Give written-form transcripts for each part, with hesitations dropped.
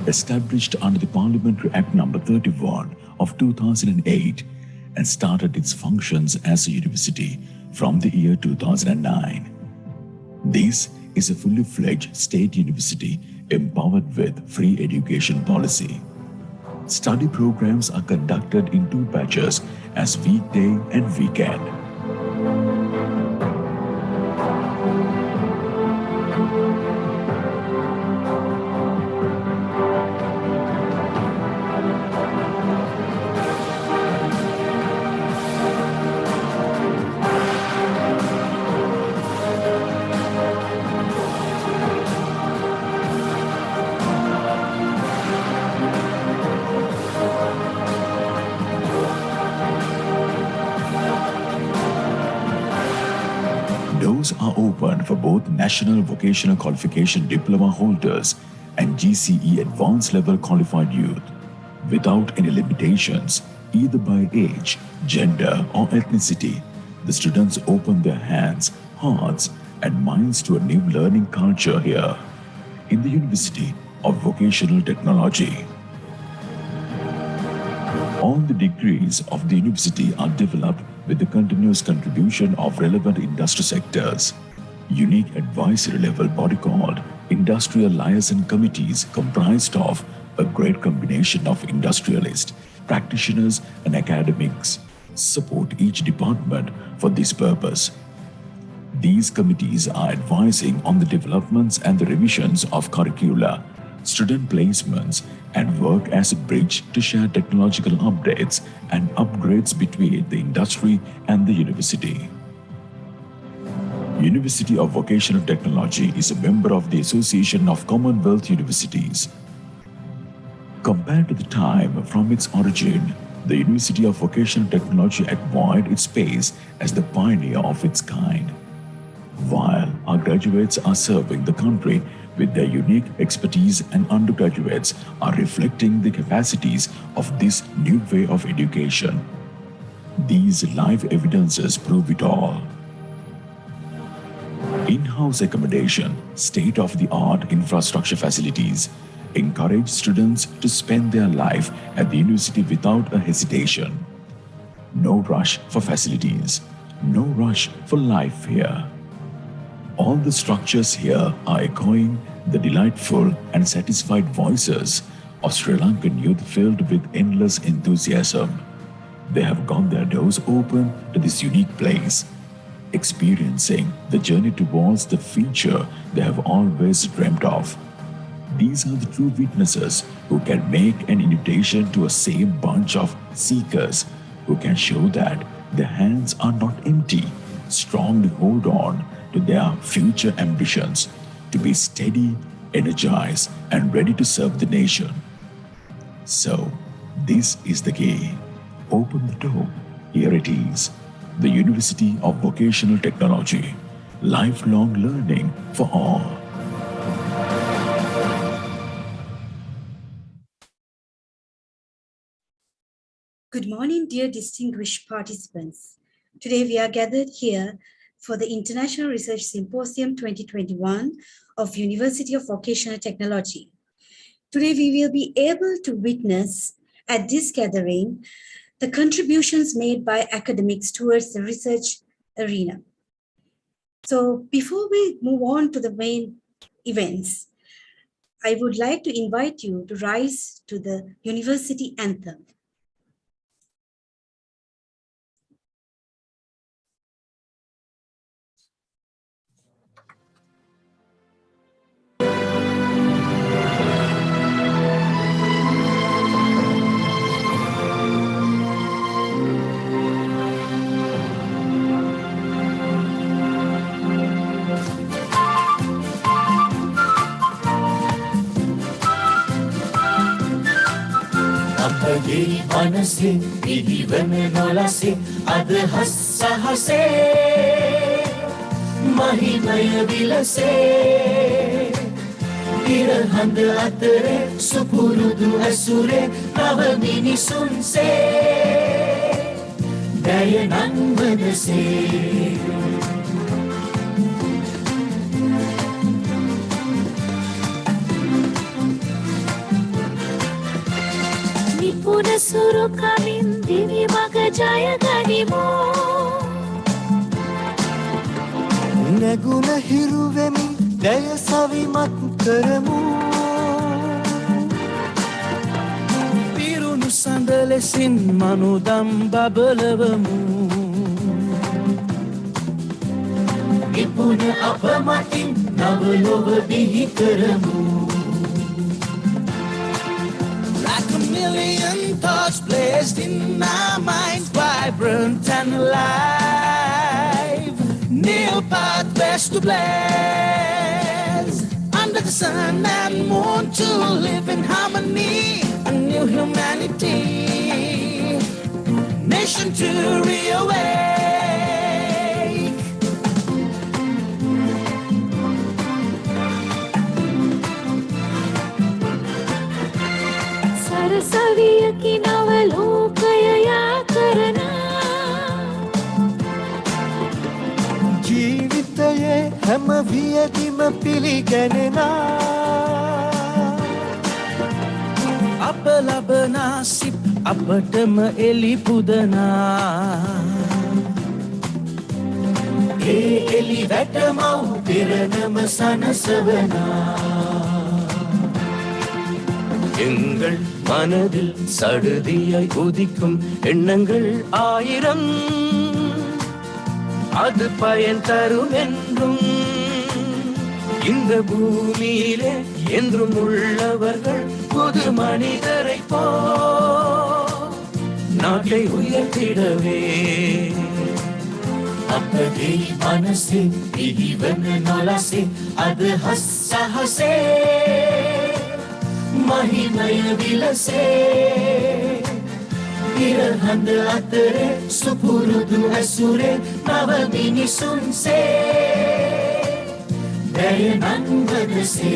established under the Parliamentary Act Number 31 of 2008 and started its functions as a university from the year 2009. This is a fully fledged state university empowered with free education policy. Study programs are conducted in 2 batches as weekday and weekend. Doors are open for both National Vocational Qualification Diploma holders and GCE Advanced Level Qualified Youth, without any limitations, either by age, gender or ethnicity. The students open their hands, hearts and minds to a new learning culture here in the University of Vocational Technology. All the degrees of the university are developed with the continuous contribution of relevant industry sectors. Unique advisory level body called Industrial Liaison Committees comprised of a great combination of industrialists, practitioners and academics support each department for this purpose. These committees are advising on the developments and the revisions of curricula, student placements and work as a bridge to share technological updates and upgrades between the industry and the university. University of Vocational Technology is a member of the Association of Commonwealth Universities. Compared to the time from its origin, the University of Vocational Technology acquired its space as the pioneer of its kind. While our graduates are serving the country with their unique expertise and undergraduates are reflecting the capacities of this new way of education. These live evidences prove it all. In-house accommodation, state-of-the-art infrastructure facilities encourage students to spend their life at the university without a hesitation. No rush for facilities, no rush for life here. All the structures here are echoing the delightful and satisfied voices of Sri Lankan youth filled with endless enthusiasm. They have got their doors open to this unique place, experiencing the journey towards the future they have always dreamt of. These are the true witnesses who can make an invitation to a same bunch of seekers who can show that their hands are not empty, strongly hold on to their future ambitions, to be steady, energized, and ready to serve the nation. So, this is the key. Open the door. Here it is. The University of Vocational Technology. Lifelong learning for all. Good morning, dear distinguished participants. Today we are gathered here for the International Research Symposium 2021 of University of Vocational Technology. Today we will be able to witness at this gathering the contributions made by academics towards the research arena. So before we move on to the main events, I would like to invite you to rise to the university anthem. අපගේ මනසේ පිහිවන නොලසේ අදහස් සහසේ මහිමය විලසේ ඉරහඳ අතරේ සුපුරුදු ඇසුරේ නව මිනිසුන්සේ දැය නංවනසේ නිපුණ සුරුකමින් දිවි මග ජය ගනිමු නැගුණ හිරුවෙමින් දැය සවිමත් කරමු පිරුණු සඳ ලෙසින් මනුදම් බබලවමු නිපුණ අප මතින් නව ලොව බිහි කරමු Like a million thoughts blazed in our minds, vibrant and alive. New pathways to blaze under the sun and moon to live in harmony. A new humanity, nation to reawake. සරසවියකි නව ලෝකය යා කරනා ජීවිතයේ හැම වියදිම පිළිගැනෙනා අප ලබනා සිප් අපටම එලි පුදනා ඒ එලි වැටමව් පිරණම සනසවනා எங்கள் மனதில் சடுதியாய் உதிக்கும் எண்ணங்கள் ஆயிரம் அது பயன் தரும் என்றும் இந்த பூமியிலே என்றும் உள்ளவர்கள் புது மனிதரை போ நாட்டை உயர்த்திடவே අපගේ මනසේ පිහිවන නොලසේ අදහස් සහසේ මහිමය විලසේ ඉරහඳ අතරේ සුපුරුදු ඇසුරේ නව මිනිසුන්සේ දැය නංවදසේ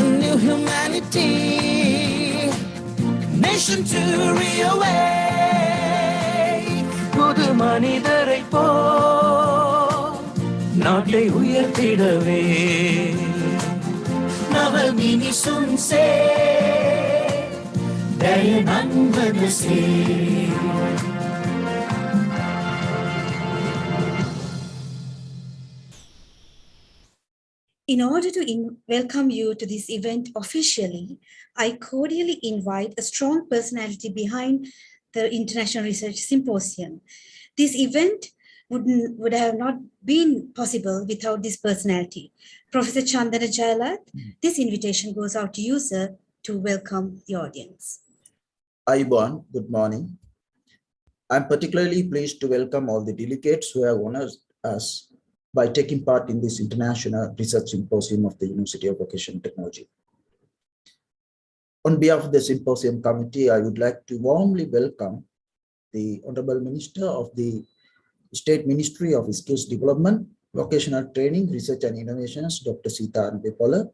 A new humanity, nation to reawake. புது மனிதரை போ நாட்டை உயர்த்திடவே නව මිනිසුන්සේ දැය නංවදසේ In order to welcome you to this event officially, I cordially invite a strong personality behind the International Research Symposium. This event would have not been possible without this personality. Professor Chandana Jayalath, this invitation goes out to you, sir, to welcome the audience. Ayuban, good morning. I'm particularly pleased to welcome all the delegates who have honored us by taking part in this International Research Symposium of the University of Vocational Technology. On behalf of the Symposium Committee, I would like to warmly welcome the Honorable Minister of the State Ministry of Skills Development, Vocational Training, Research and Innovations, Dr. Sita Anbepola.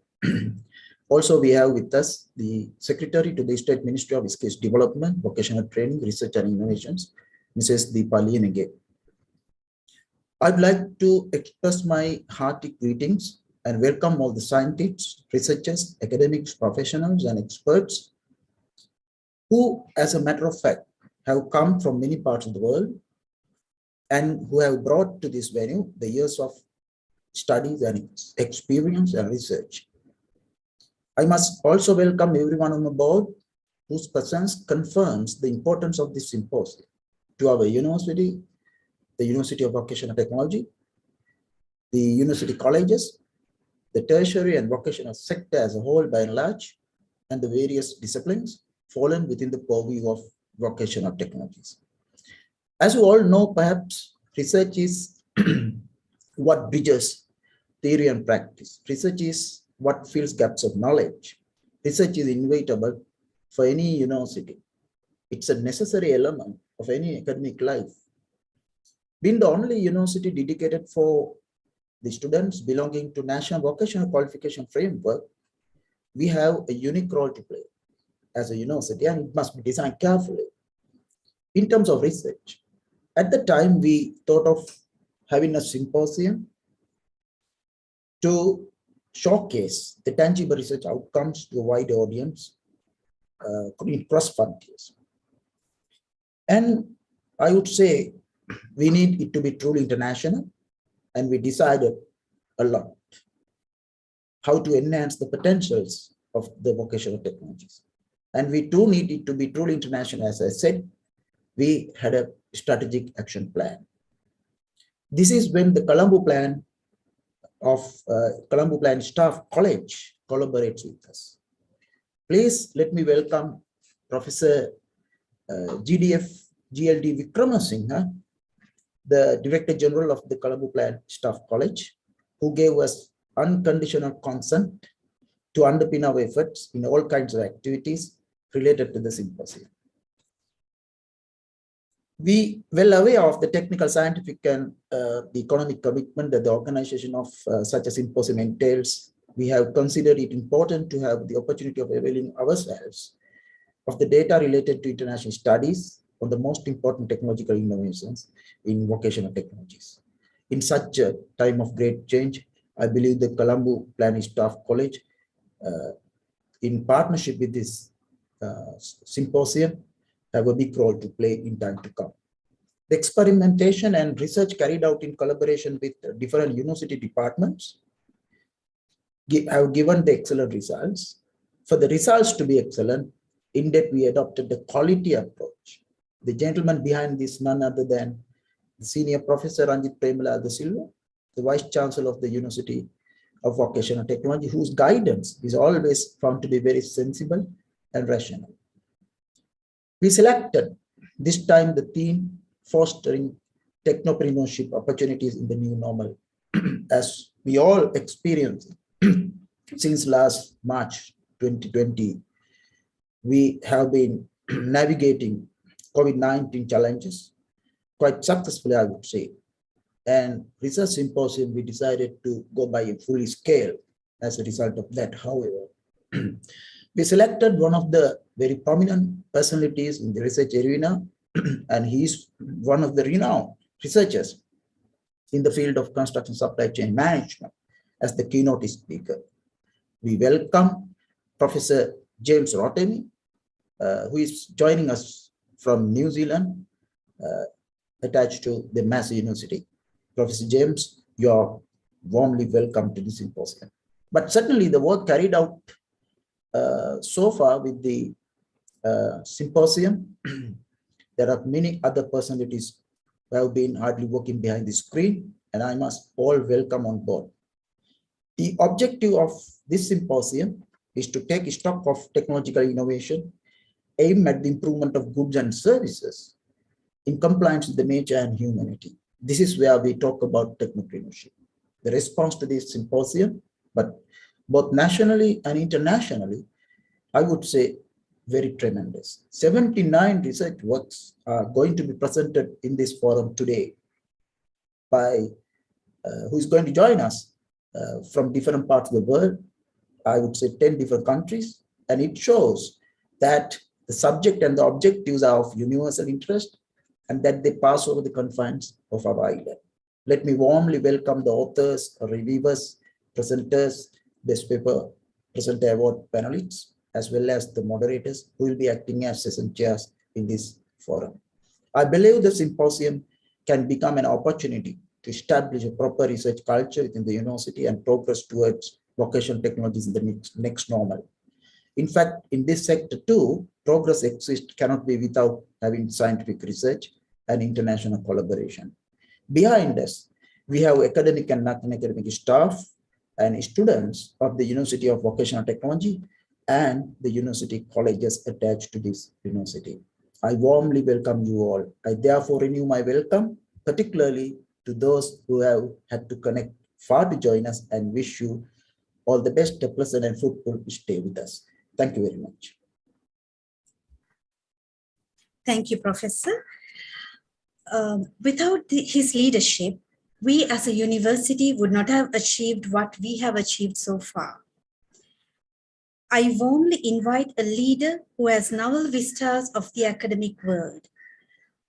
Also, we have with us the Secretary to the State Ministry of Skills Development, Vocational Training, Research and Innovations, Mrs. Deepali Nege. I'd like to express my hearty greetings and welcome all the scientists, researchers, academics, professionals, and experts who, as a matter of fact, have come from many parts of the world and who have brought to this venue the years of studies and experience and research. I must also welcome everyone on the board whose presence confirms the importance of this symposium to our university, the University of Vocational Technology, the university colleges, the tertiary and vocational sector as a whole by and large, and the various disciplines fallen within the purview of vocational technologies. As you all know, perhaps research is what bridges theory and practice. Research is what fills gaps of knowledge. Research is inevitable for any university. It's a necessary element of any academic life. Being the only university dedicated for the students belonging to National Vocational Qualification Framework, we have a unique role to play as a university, and it must be designed carefully. In terms of research, at the time we thought of having a symposium to showcase the tangible research outcomes to a wide audience. cross frontiers. And I would say we need it to be truly international, and we decided a lot how to enhance the potentials of the vocational technologies. And we do need it to be truly international. As I said, we had a strategic action plan. This is when the Colombo Plan Staff College collaborates with us. Please let me welcome Professor GDF GLD Vikramasinghe, the Director General of the Colombo Plan Staff College, who gave us unconditional consent to underpin our efforts in all kinds of activities related to the symposium. We well aware of the technical, scientific, and the economic commitment that the organization of such a symposium entails. We have considered it important to have the opportunity of availing ourselves of the data related to international studies on the most important technological innovations in vocational technologies. In such a time of great change, I believe the Colombo Plan Staff College, in partnership with this symposium, have a big role to play in time to come. The experimentation and research carried out in collaboration with different university departments have given the excellent results. For the results to be excellent, in that we adopted the quality approach. The gentleman behind this, none other than the Senior Professor Ranjit Premalal da Silva, the Vice Chancellor of the University of Vocational Technology, whose guidance is always found to be very sensible and rational. We selected this time the theme fostering technopreneurship opportunities in the new normal. As we all experienced since last March 2020, we have been navigating COVID-19 challenges quite successfully, I would say. And research symposium, we decided to go by a full scale as a result of that. However, we selected one of the very prominent personalities in the research arena, and he is one of the renowned researchers in the field of construction supply chain management as the keynote speaker. We welcome Professor James Rotemi, who is joining us from New Zealand, attached to the Massey University. Professor James, you are warmly welcome to the symposium. But certainly the work carried out so far with the symposium, there are many other personalities who have been hardly working behind the screen, and I must all welcome on board. The objective of this symposium is to take stock of technological innovation, aim at the improvement of goods and services in compliance with the nature and humanity. This is where we talk about technopreneurship. The response to this symposium, but both nationally and internationally, I would say very tremendous. 79 research works are going to be presented in this forum today by who is going to join us from different parts of the world. I would say 10 different countries, and it shows that the subject and the objectives are of universal interest and that they pass over the confines of our island. Let me warmly welcome the authors, reviewers, presenters, best paper presenter award panelists, as well as the moderators who will be acting as session chairs in this forum. I believe the symposium can become an opportunity to establish a proper research culture within the university and progress towards vocational technologies in the next normal. In fact, in this sector too, progress cannot be without having scientific research and international collaboration. Behind us, we have academic and non-academic staff and students of the University of Vocational Technology and the university colleges attached to this university. I warmly welcome you all. I therefore renew my welcome, particularly to those who have had to connect far to join us, and wish you all the best, a pleasant and fruitful stay with us. Thank you very much. Thank you, Professor. Without his leadership, we as a university would not have achieved what we have achieved so far. I warmly invite a leader who has novel vistas of the academic world.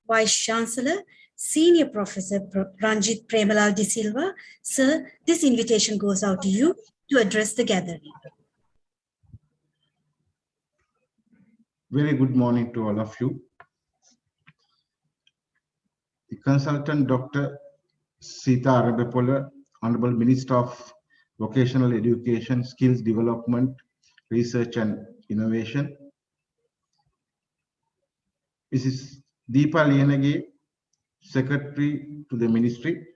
Vice Chancellor, Senior Professor Ranjit Premalal da Silva. Sir, this invitation goes out to you to address the gathering. Very good morning to all of you. The consultant Dr. Sita Arabepola, Honorable Minister of Vocational Education, Skills Development, Research and Innovation. Mrs. Deepa Lienage, Secretary to the Ministry.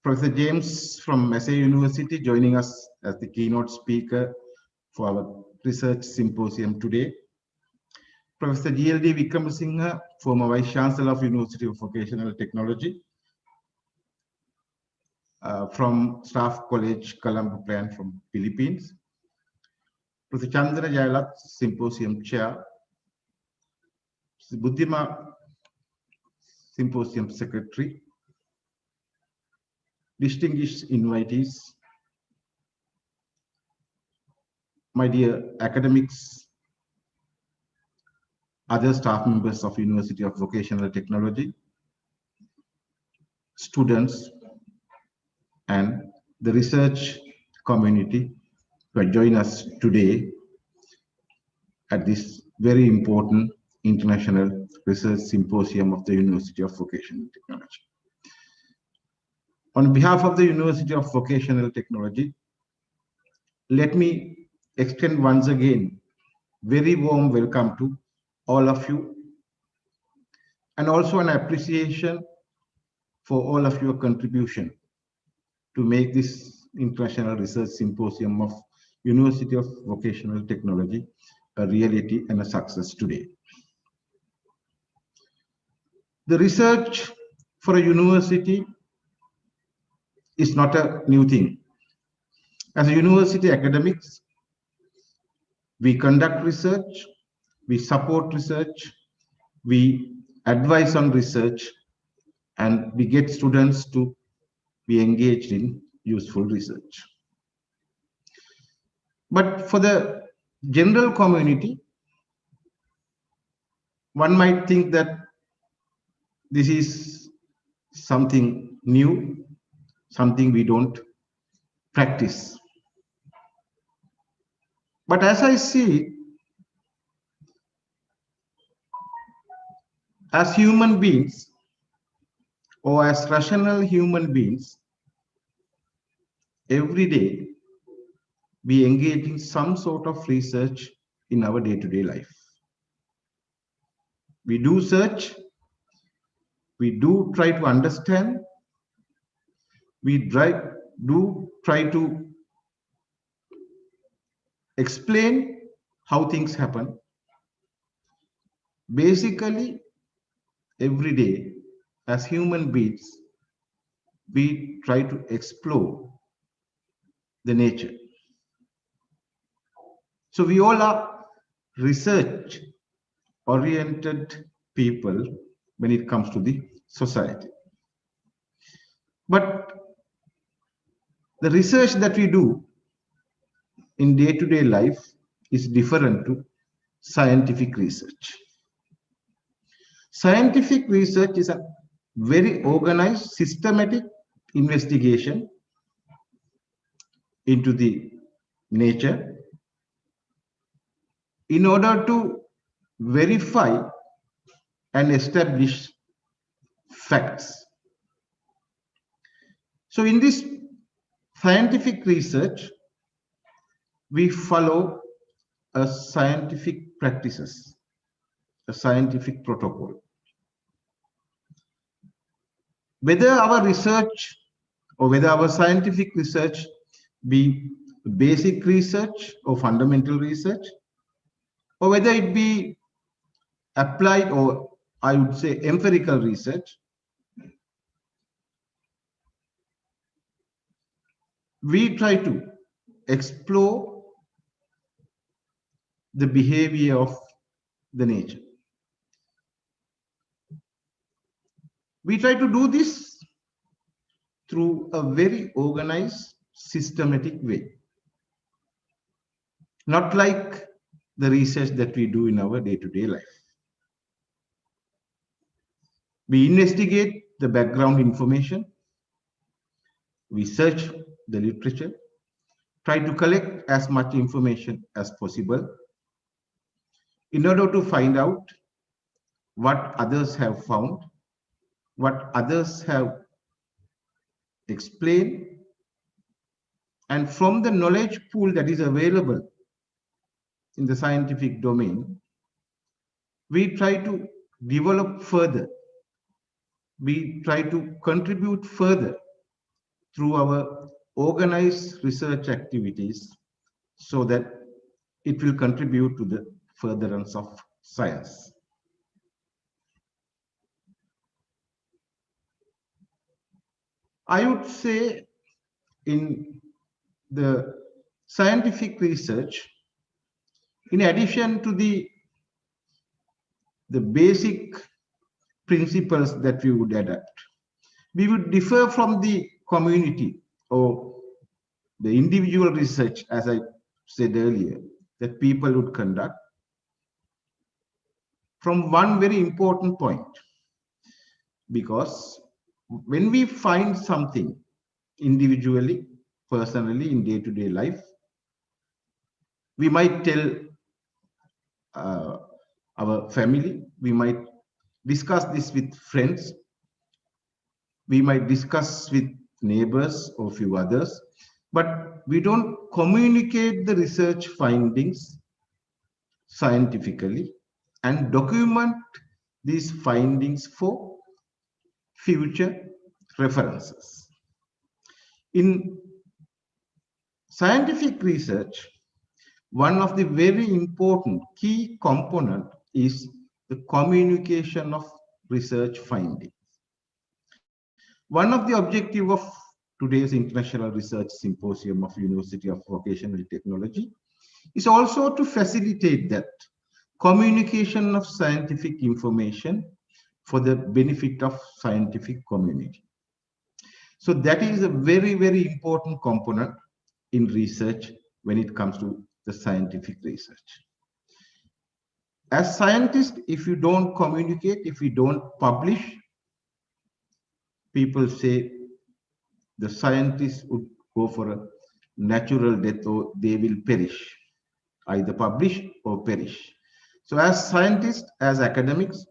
Professor James from Massey University joining us as the keynote speaker for our research symposium today. Professor GLD Vikramasinghe, former Vice Chancellor of University of Vocational Technology, from Staff College, Colombo Plan from Philippines. Professor Chandra Jayalath, Symposium Chair. Buddhima, Symposium Secretary. Distinguished invitees, my dear academics, other staff members of University of Vocational Technology, students, and the research community who join us today at this very important International Research Symposium of the University of Vocational Technology. On behalf of the University of Vocational Technology, let me extend once again very warm welcome to all of you, and also an appreciation for all of your contribution to make this International Research Symposium of University of Vocational Technology a reality and a success today. The research for a university is not a new thing. As a university academics, we conduct research, we support research, we advise on research, and we get students to be engaged in useful research. But for the general community, one might think that this is something new, something we don't practice. But as I see it, as human beings, or as rational human beings, every day we engage in some sort of research in our day-to-day life. We do search, we do try to understand, we do try to explain how things happen. Basically, every day as human beings, we try to explore the nature. So we all are research oriented people when it comes to the society. But the research that we do in day-to-day life is different to scientific research. Scientific research is a very organized, systematic investigation into the nature in order to verify and establish facts. So in this scientific research, we follow a scientific practices, a scientific protocol. Whether our research or whether our scientific research be basic research or fundamental research, or whether it be applied or I would say empirical research, we try to explore the behavior of the nature. We try to do this through a very organized, systematic way. Not like the research that we do in our day-to-day life. We investigate the background information. We search the literature. try to collect as much information as possible in order to find out what others have found, what others have explained, and from the knowledge pool that is available in the scientific domain, we try to develop further. We try to contribute further through our organized research activities so that it will contribute to the furtherance of science. I would say in the scientific research, in addition to the basic principles that we would adapt, we would differ from the community or the individual research, as I said earlier, that people would conduct from one very important point. Because when we find something individually, personally, in day-to-day life, we might tell our family, we might discuss this with friends, we might discuss with neighbors or a few others, but we don't communicate the research findings scientifically and document these findings for future references. In scientific research, one of the very important key component is the communication of research findings. One of the objectives of today's International Research Symposium of University of Vocational Technology is also to facilitate that communication of scientific information for the benefit of scientific community. So that is a very, very important component in research when it comes to the scientific research. As scientists, if you don't communicate, if you don't publish, people say the scientists would go for a natural death or they will perish, either publish or perish. So as scientists, as academics,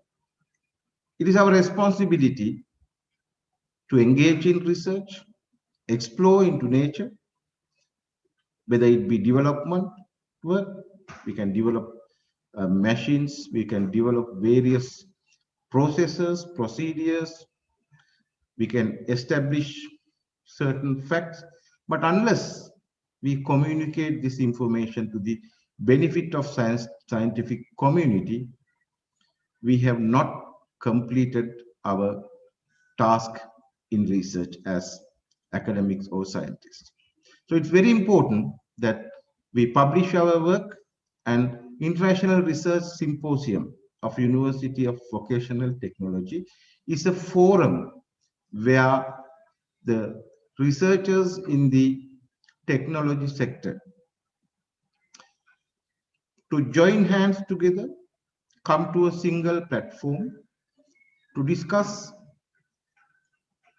it is our responsibility to engage in research, explore into nature, whether it be development work, we can develop machines, we can develop various processes, procedures, we can establish certain facts, but unless we communicate this information to the benefit of scientific community, we have not completed our task in research as academics or scientists. So it's very important that we publish our work, and International Research Symposium of University of Vocational Technology is a forum where the researchers in the technology sector to join hands together, come to a single platform to discuss,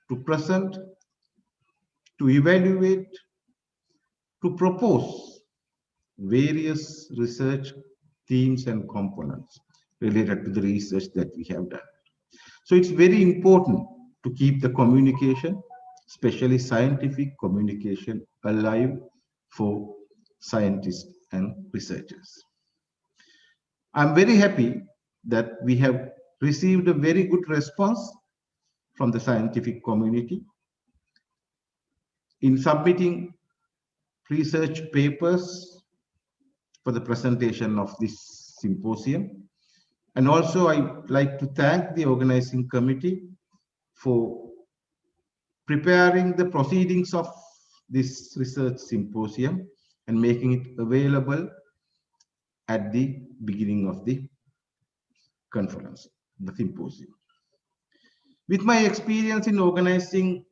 to present, to evaluate, to propose various research themes and components related to the research that we have done. So it's very important to keep the communication, especially scientific communication, alive for scientists and researchers. I'm very happy that we have received a very good response from the scientific community in submitting research papers for the presentation of this symposium. And also I'd like to thank the organizing committee for preparing the proceedings of this research symposium and making it available at the beginning of the conference, the symposium. With my experience in organizing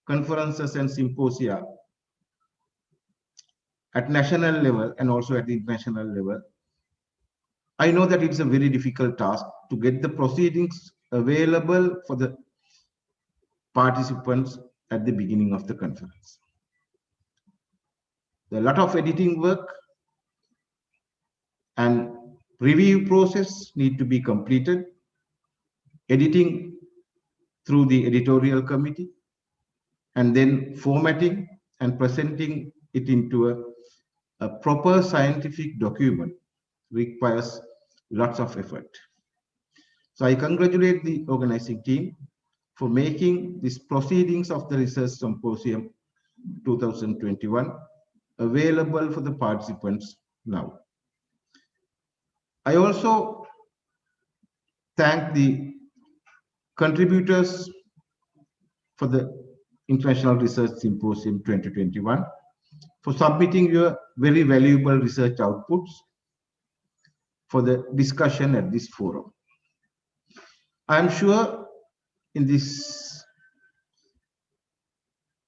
conferences and symposia at national level and also at the international level, I know that it's a very difficult task to get the proceedings available for the participants at the beginning of the conference. a lot of editing work and review process need to be completed. Editing through the editorial committee, and then formatting and presenting it into a proper scientific document requires lots of effort. So I congratulate the organizing team for making these proceedings of the Research Symposium 2021 available for the participants now. I also thank the contributors for the International Research Symposium 2021 for submitting your very valuable research outputs for the discussion at this forum. I am sure in this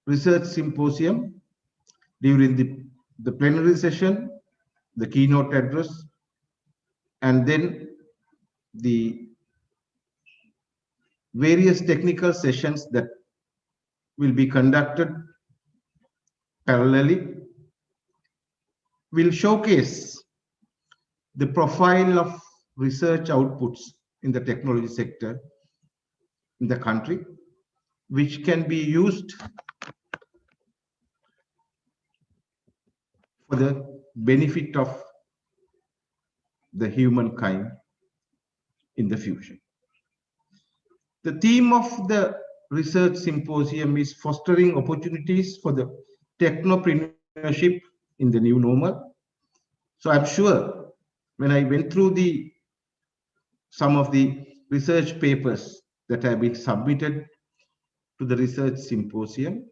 research symposium, during the plenary session, the keynote address, and then the various technical sessions that will be conducted parallelly will showcase the profile of research outputs in the technology sector in the country, which can be used for the benefit of the humankind in the future. The theme of the research symposium is fostering opportunities for the technopreneurship in the new normal. So I'm sure when I went through some of the research papers that have been submitted to the research symposium,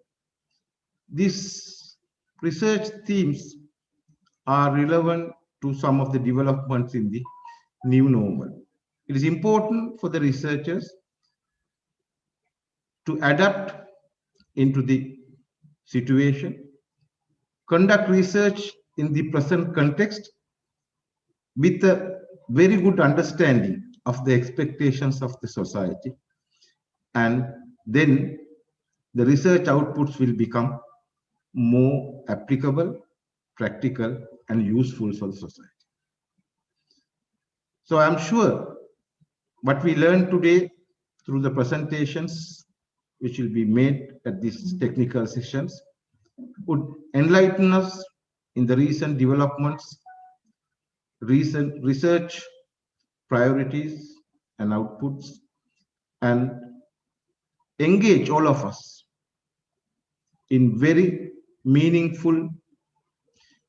these research themes are relevant to some of the developments in the new normal. It is important for the researchers to adapt into the situation, conduct research in the present context with a very good understanding of the expectations of the society, and then the research outputs will become more applicable, practical, and useful for the society. So I'm sure what we learned today through the presentations which will be made at these technical sessions would enlighten us in the recent developments, recent research priorities and outputs, and engage all of us in very meaningful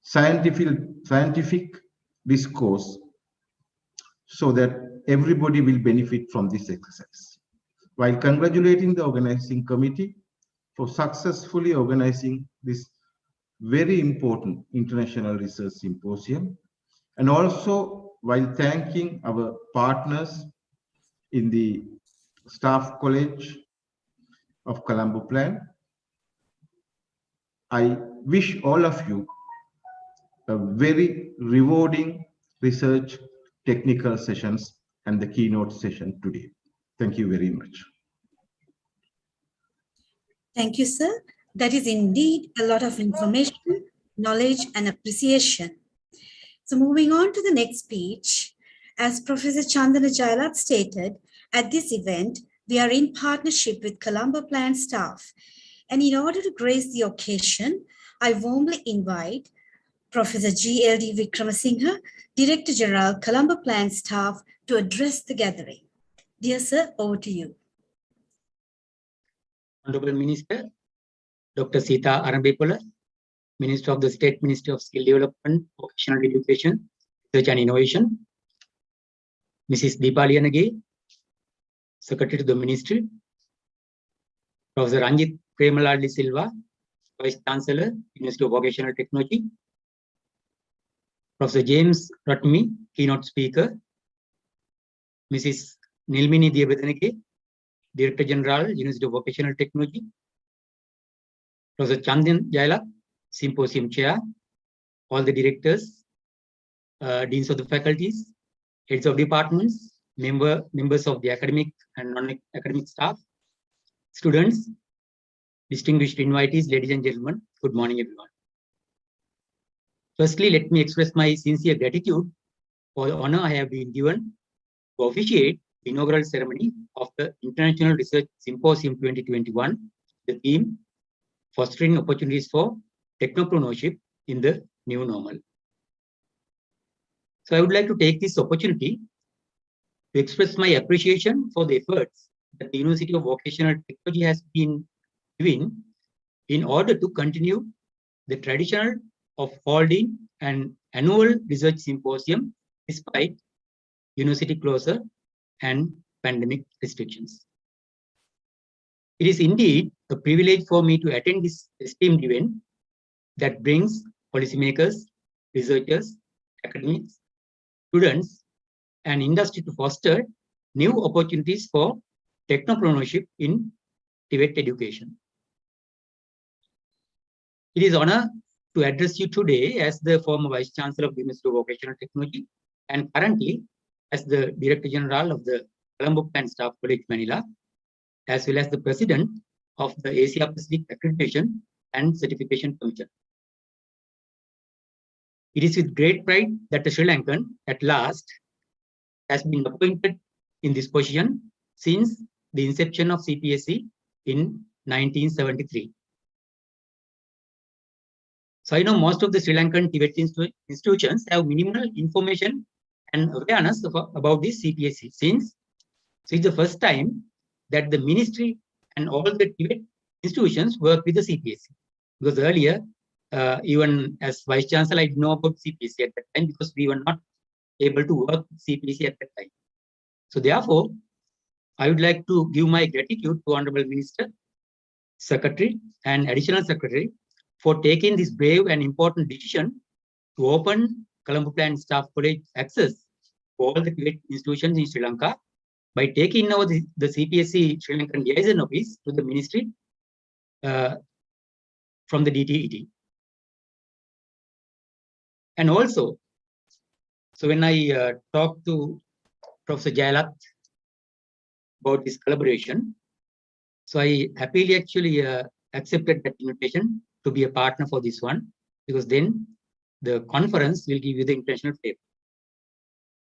scientific discourse so that everybody will benefit from this exercise. While congratulating the organizing committee for successfully organizing this very important international research symposium, and also while thanking our partners in the Staff College of Colombo Plan, I wish all of you a very rewarding research technical sessions and the keynote session today. Thank you very much. Thank you, sir. That is indeed a lot of information, knowledge, and appreciation. So moving on to the next speech, as Professor Chandana Jailat stated, at this event, we are in partnership with Colombo Plan staff. And in order to grace the occasion, I warmly invite Professor G.L.D. Vikramasinghe, Director General, Colombo Plan staff, to address the gathering. Dear sir, over to you. Honorable Minister, Dr. Sita Arambepola, Minister of the State Ministry of Skill Development, Vocational Education, Research and Innovation, Mrs. Deepali Anage, Secretary to the Ministry, Professor Ranjit Premaladli Silva, Vice Chancellor, University of Vocational Technology, Professor James Ratmi, Keynote Speaker, Mrs. Nilmini Diabadanake, Director General, University of Vocational Technology, Professor Chandan Jaila, Symposium Chair, all the directors, deans of the faculties, heads of departments, members of the academic and non-academic staff, students, distinguished invitees, ladies and gentlemen, good morning, everyone. Firstly, let me express my sincere gratitude for the honor I have been given to officiate the inaugural ceremony of the International Research Symposium 2021, the theme, Fostering Opportunities for Technopreneurship in the New Normal. So I would like to take this opportunity to express my appreciation for the efforts that the University of Vocational Technology has been doing in order to continue the tradition of holding an annual research symposium despite university closure and pandemic restrictions. It is indeed a privilege for me to attend this esteemed event that brings policymakers, researchers, academics, students, and industry to foster new opportunities for technopreneurship in Tibet education. It is an honor to address you today as the former Vice Chancellor of the University of Vocational Technology and currently as the Director General of the Colombo Plan Staff College, Manila, as well as the President of the Asia Pacific Accreditation and Certification Commission. It is with great pride that the Sri Lankan, at last, has been appointed in this position since the inception of CPSC in 1973. So I know most of the Sri Lankan Tibetan institutions have minimal information and awareness about this CPSC since it's the first time that the ministry and all the Tibet institutions work with the CPSC. Because earlier, even as Vice Chancellor, I didn't know about CPSC at that time because we were not able to work with CPSC at that time. So therefore, I would like to give my gratitude to Honorable Minister, Secretary, and Additional Secretary for taking this brave and important decision to open Colombo Plan Staff College access to all the Tibet institutions in Sri Lanka by taking now the CPSC Sri Lankan liaison office to the ministry from the DTET. And also, so when I talked to Professor Jayalat about this collaboration, so I happily actually accepted that invitation to be a partner for this one, because then the conference will give you the international flavor.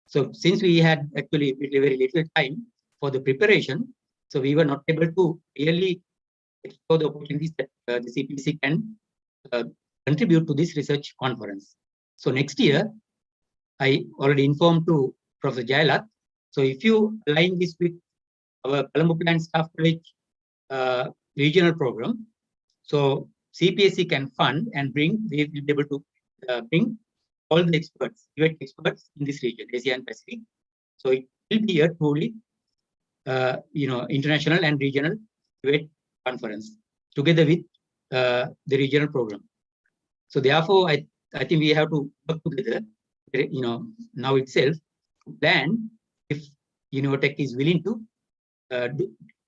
So since we had actually very little time for the preparation, so we were not able to really explore the opportunities that the CPC can contribute to this research conference. So next year, I already informed to Professor Jayalat. So if you align this with our Colombo Plan Staff College regional program, so CPSC can fund and we will be able to bring all the experts, Tibet experts in this region, Asia and Pacific. So it will be a truly, international and regional Tibet conference together with the regional program. So therefore, I think we have to work together, now itself to plan if Univotech is willing to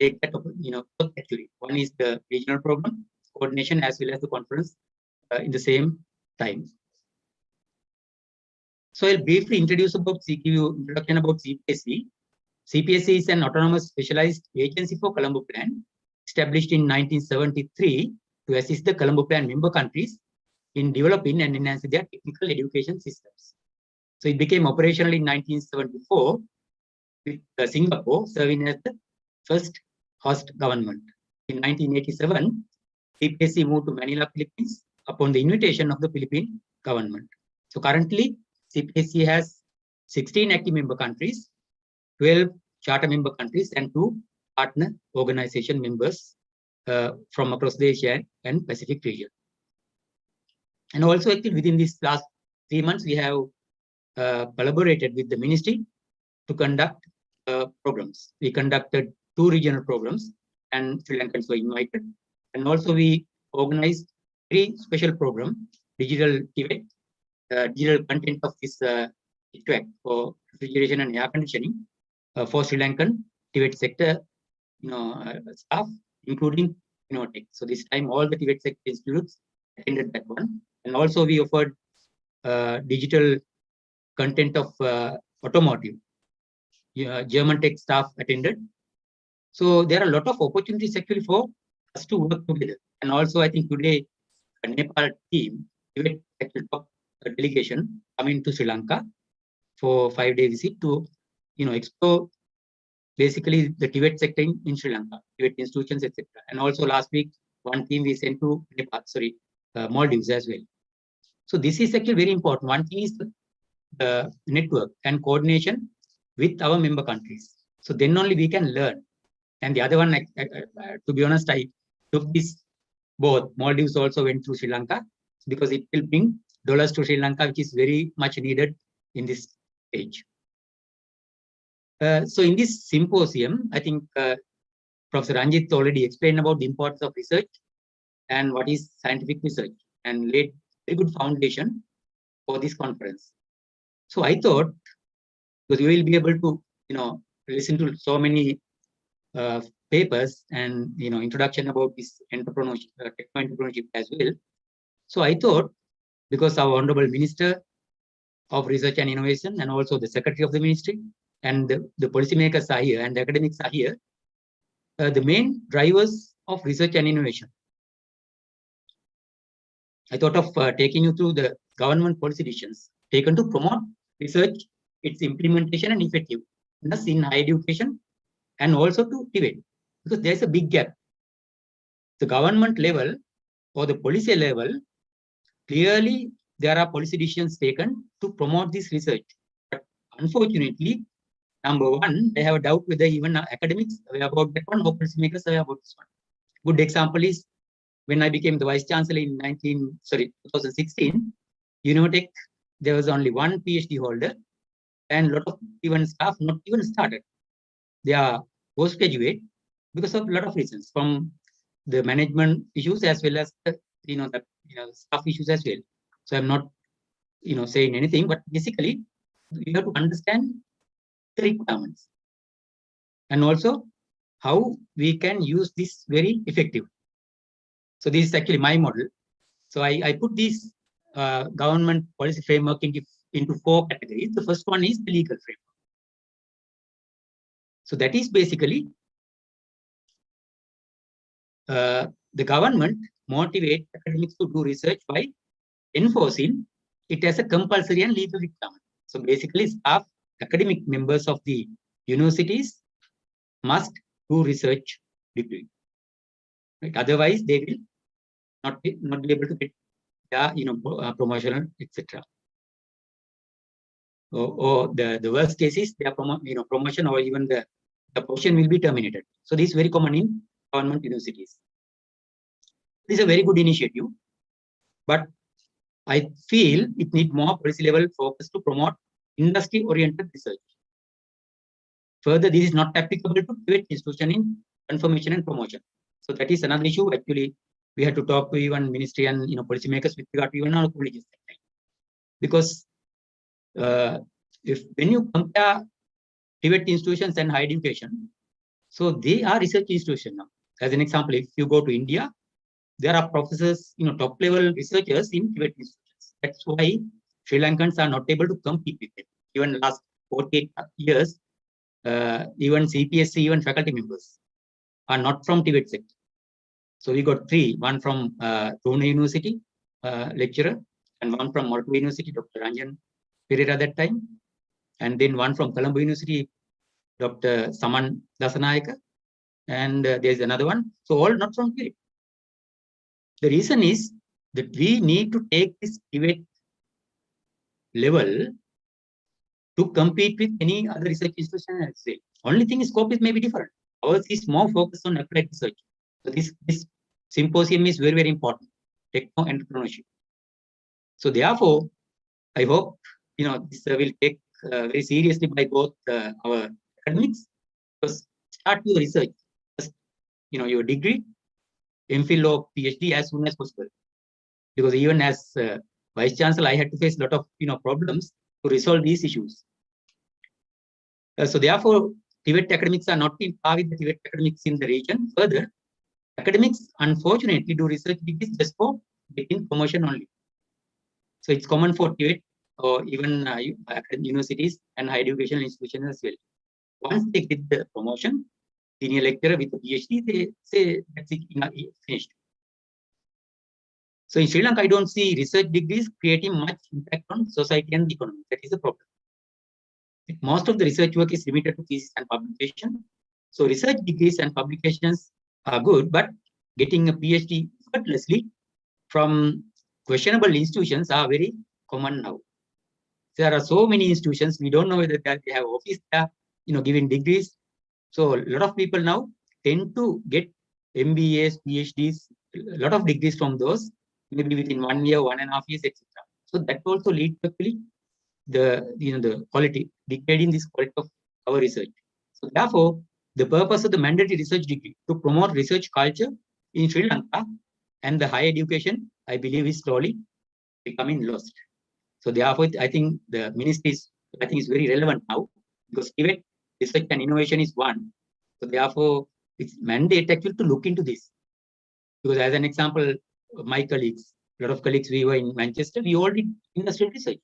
take that, both actually. One is the regional program coordination as well as the conference in the same time. So I'll briefly introduce introduction about CPSC. CPSC is an autonomous specialized agency for Colombo Plan, established in 1973 to assist the Colombo Plan member countries in developing and enhancing their technical education systems. So it became operational in 1974 with Singapore serving as the first host government. In 1987, CPSC moved to Manila, Philippines upon the invitation of the Philippine government. So currently, CPSC has 16 active member countries, 12 charter member countries, and 2 partner organization members from across the Asia and Pacific region. And also, actually, within these last 3 months, we have collaborated with the ministry to conduct programs. We conducted 2 regional programs, and Sri Lankans were invited. And also, we organized 3 special programs: digital Tibet, digital content of this HVAC for refrigeration and air conditioning for Sri Lankan Tibet sector, staff, including Univotech. So this time, all the Tibet sector institutes attended that one, and also we offered digital content of automotive. German tech staff attended. So there are a lot of opportunities actually for us to work together. And also, I think today, a Nepal team, Tibet actually top a delegation coming to Sri Lanka for 5-day visit to, explore basically the Tibet sector in Sri Lanka, Tibet institutions, etc. And also last week, one team we sent to Maldives as well. So this is actually very important. One thing is the network and coordination with our member countries. So then only we can learn. And the other one, to be honest, I took this both. Maldives also went through Sri Lanka because it will bring dollars to Sri Lanka, which is very much needed in this stage. So in this symposium, I think Professor Ranjit already explained about the importance of research and what is scientific research and laid a good foundation for this conference. So I thought, because we will be able to, listen to so many papers and, introduction about this entrepreneurship, techno-entrepreneurship as well. So I thought, because our Honorable Minister of Research and Innovation and also the Secretary of the Ministry and the policymakers are here and the academics are here, the main drivers of research and innovation. I thought of taking you through the government policy decisions taken to promote research, its implementation and effectiveness in higher education and also to Tibet, because there's a big gap. The government level or the policy level, clearly there are policy decisions taken to promote this research. But unfortunately, number one, they have a doubt whether even academics are aware about that one or policymakers are aware about this one. Good example is when I became the Vice Chancellor in 2016, Unitech, there was only one PhD holder and a lot of even staff not even started. They are postgraduate because of a lot of reasons, from the management issues as well as the, staff issues as well. So I'm not, saying anything, but basically you have to understand the requirements and also how we can use this very effective. So this is actually my model. So I put this government policy framework into 4 categories. The first one is the legal framework. So that is basically the government motivate academics to do research by enforcing it as a compulsory and legal requirement. So basically, staff, academic members of the universities must do research degree. Right? Otherwise, they will not be able to get their promotional, etc. Or the worst case is their promotion or even the position will be terminated. So this is very common in government universities. This is a very good initiative, but I feel it needs more policy level focus to promote industry-oriented research. Further, this is not applicable to private institution in confirmation and promotion. So that is another issue. Actually, we had to talk to even ministry and policymakers with regard to even our colleges. Because when you compare private institutions and higher education, so they are research institutions now. As an example, if you go to India, there are professors, top level researchers in private institutions. That's why Sri Lankans are not able to compete with them. Even last 48 years, even CPSC, even faculty members are not from Tibet sector. So we got 3, one from Pune University lecturer, and one from Morto University, Dr. Ranjan Pereira that time, and then one from Colombo University, Dr. Saman Dasanayaka, and there's another one. So all not from Tibet. The reason is that we need to take this Tibet level to compete with any other research institution as well. Only thing is scope is maybe different. Ours is more focused on applied research. So this symposium is very, very important. Techno-entrepreneurship. So therefore, I hope this will take very seriously by both our academics. Because start your research, just, your degree, MPhil or PhD as soon as possible. Because even as Vice Chancellor, I had to face a lot of problems to resolve these issues. So therefore, Tibet academics are not in par with the Tibet academics in the region. Further, academics unfortunately do research degrees just for getting promotion only. So it's common for Tibet or even universities and higher educational institutions as well. Once they get the promotion, senior lecturer with a PhD, they say that's it, finished. So in Sri Lanka, I don't see research degrees creating much impact on society and the economy. That is the problem. Most of the research work is limited to thesis and publication. So research degrees and publications are good, but getting a PhD effortlessly from questionable institutions are very common now. There are so many institutions, we don't know whether they have office there, giving degrees. So a lot of people now tend to get MBAs, PhDs, a lot of degrees from those, maybe within 1 year, 1.5 years, etc. So that also leads actually the quality, degrading this quality of our research. So therefore, the purpose of the mandatory research degree to promote research culture in Sri Lanka and the higher education, I believe, is slowly becoming lost. So therefore, I think the ministry is very relevant now, because even research and innovation is one. So therefore, it's mandate actually to look into this. Because as an example, my colleagues, a lot of colleagues, we were in Manchester, we all did industrial research.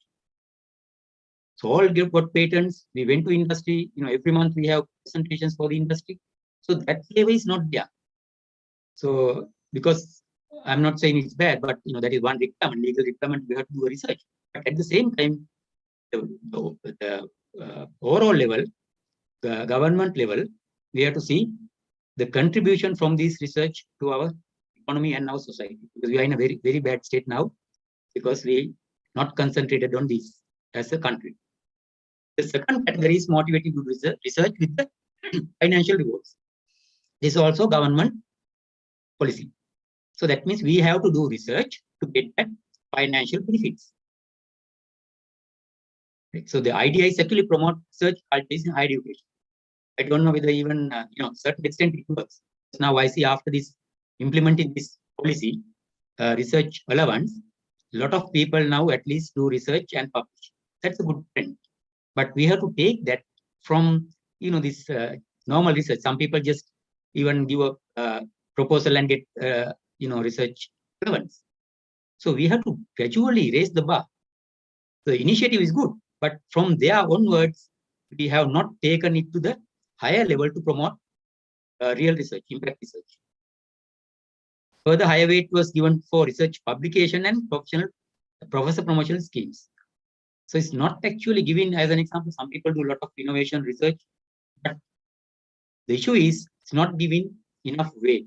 So all got patents, we went to industry, every month we have presentations for the industry. So that flavor is not there. So because I'm not saying it's bad, but that is one requirement, legal requirement, we have to do a research. But at the same time, the overall level, the government level, we have to see the contribution from this research to our economy and our society. Because we are in a very, very bad state now, because we not concentrated on this as a country. The second category is motivating to research with the financial rewards. This is also government policy. So that means we have to do research to get that financial benefits. So the idea is actually promote research cultures in higher education. I don't know whether even certain extent it works. Now I see after this implementing this policy, research allowance, a lot of people now at least do research and publish. That's a good trend. But we have to take that from this normal research. Some people just even give a proposal and get research relevance. So we have to gradually raise the bar. The initiative is good, but from there onwards, we have not taken it to the higher level to promote real research, impact research. Further, higher weight was given for research publication and professor promotional schemes. So it's not actually given as an example. Some people do a lot of innovation research, but the issue is it's not giving enough weight,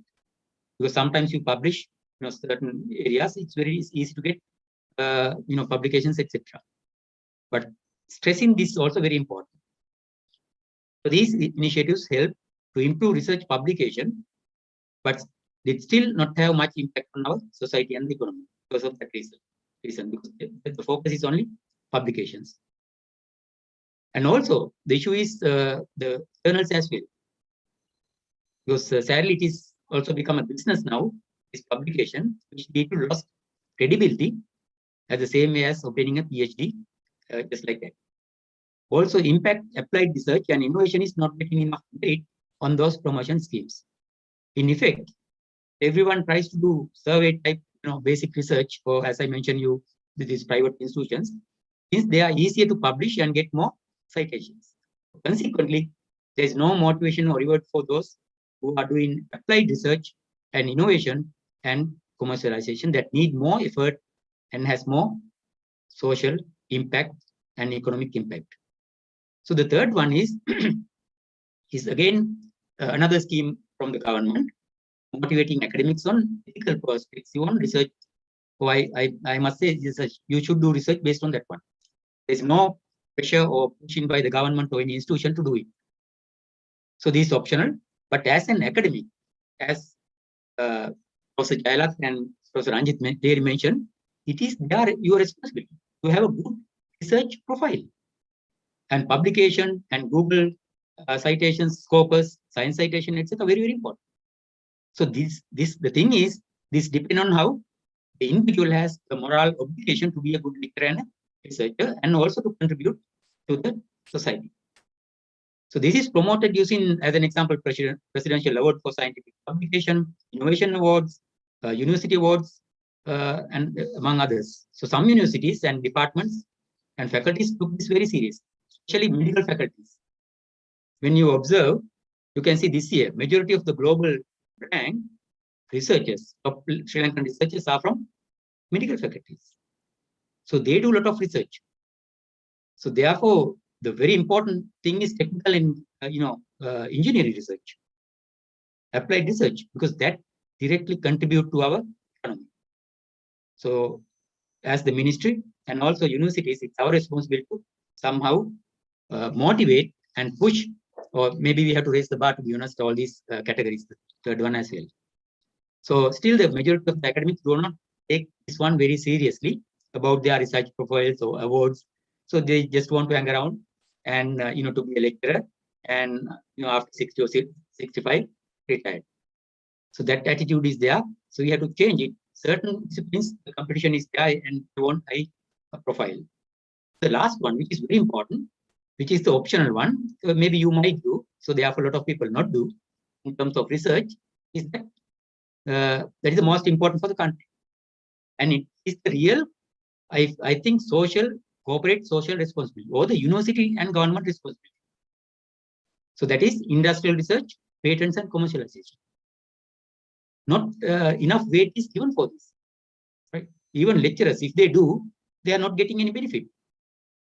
because sometimes you publish certain areas, it's very easy to get publications, etc. But stressing this is also very important. So these initiatives help to improve research publication, but they still not have much impact on our society and the economy because of that reason. Because the focus is only publications. And also the issue is the journals as well, because sadly it is also become a business now, this publication, which lead to lost credibility as the same way as obtaining a PhD, just like that. Also, impact applied research and innovation is not getting enough weight on those promotion schemes. In effect, everyone tries to do survey type, basic research, or as I mentioned you, these private institutions, since they are easier to publish and get more citations. Consequently, there is no motivation or reward for those who are doing applied research and innovation and commercialization that need more effort and has more social impact and economic impact. So the third one is again another scheme from the government, motivating academics on ethical perspective on research. So I must say research, you should do research based on that one. There's no pressure or pushing by the government or any institution to do it. So this is optional, but as an academic, as Professor Jailak and Professor Ranjit clearly mentioned, it is your responsibility to have a good research profile. And publication and Google citations, Scopus, science citation, etc. very, very important. So the thing is, this depends on how the individual has the moral obligation to be a good lecturer and a researcher, and also to contribute to the society. So this is promoted using, as an example, Presidential Award for Scientific Publication, Innovation Awards, University Awards, and among others. So some universities and departments and faculties took this very serious, especially medical faculties. When you observe, you can see this year, majority of the global rank researchers, Sri Lankan researchers are from medical faculties. So they do a lot of research. So therefore, the very important thing is technical and engineering research, applied research, because that directly contribute to our economy. So as the ministry and also universities, it's our responsibility to somehow motivate and push, or maybe we have to raise the bar, to be honest, all these categories, the third one as well. So still the majority of the academics do not take this one very seriously about their research profiles or awards. So they just want to hang around and, to be a lecturer and, after 60 or 65, retired. So that attitude is there. So we have to change it. Certain disciplines, the competition is high and they want high profile. The last one, which is very important, which is the optional one, so maybe you might do, so therefore a lot of people not do in terms of research, is that that is the most important for the country. And it is the real, I think, corporate social responsibility, or the university and government responsibility. So that is industrial research, patents and commercialization. Not enough weight is given for this, right? Even lecturers, if they do, they are not getting any benefit.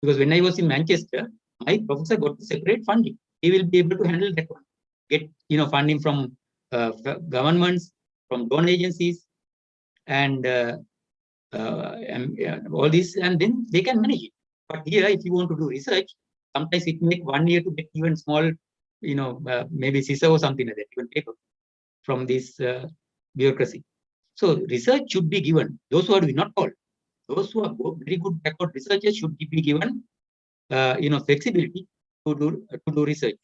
Because when I was in Manchester, my professor got separate funding. He will be able to handle that one. Get funding from governments, from donor agencies, and all this, and then they can manage it. But here, if you want to do research, sometimes it may take 1 year to get even small, maybe CISA or something like that, even paper from this bureaucracy. So research should be given. Those who are not all, those who are very good backward researchers should be given, flexibility to do research.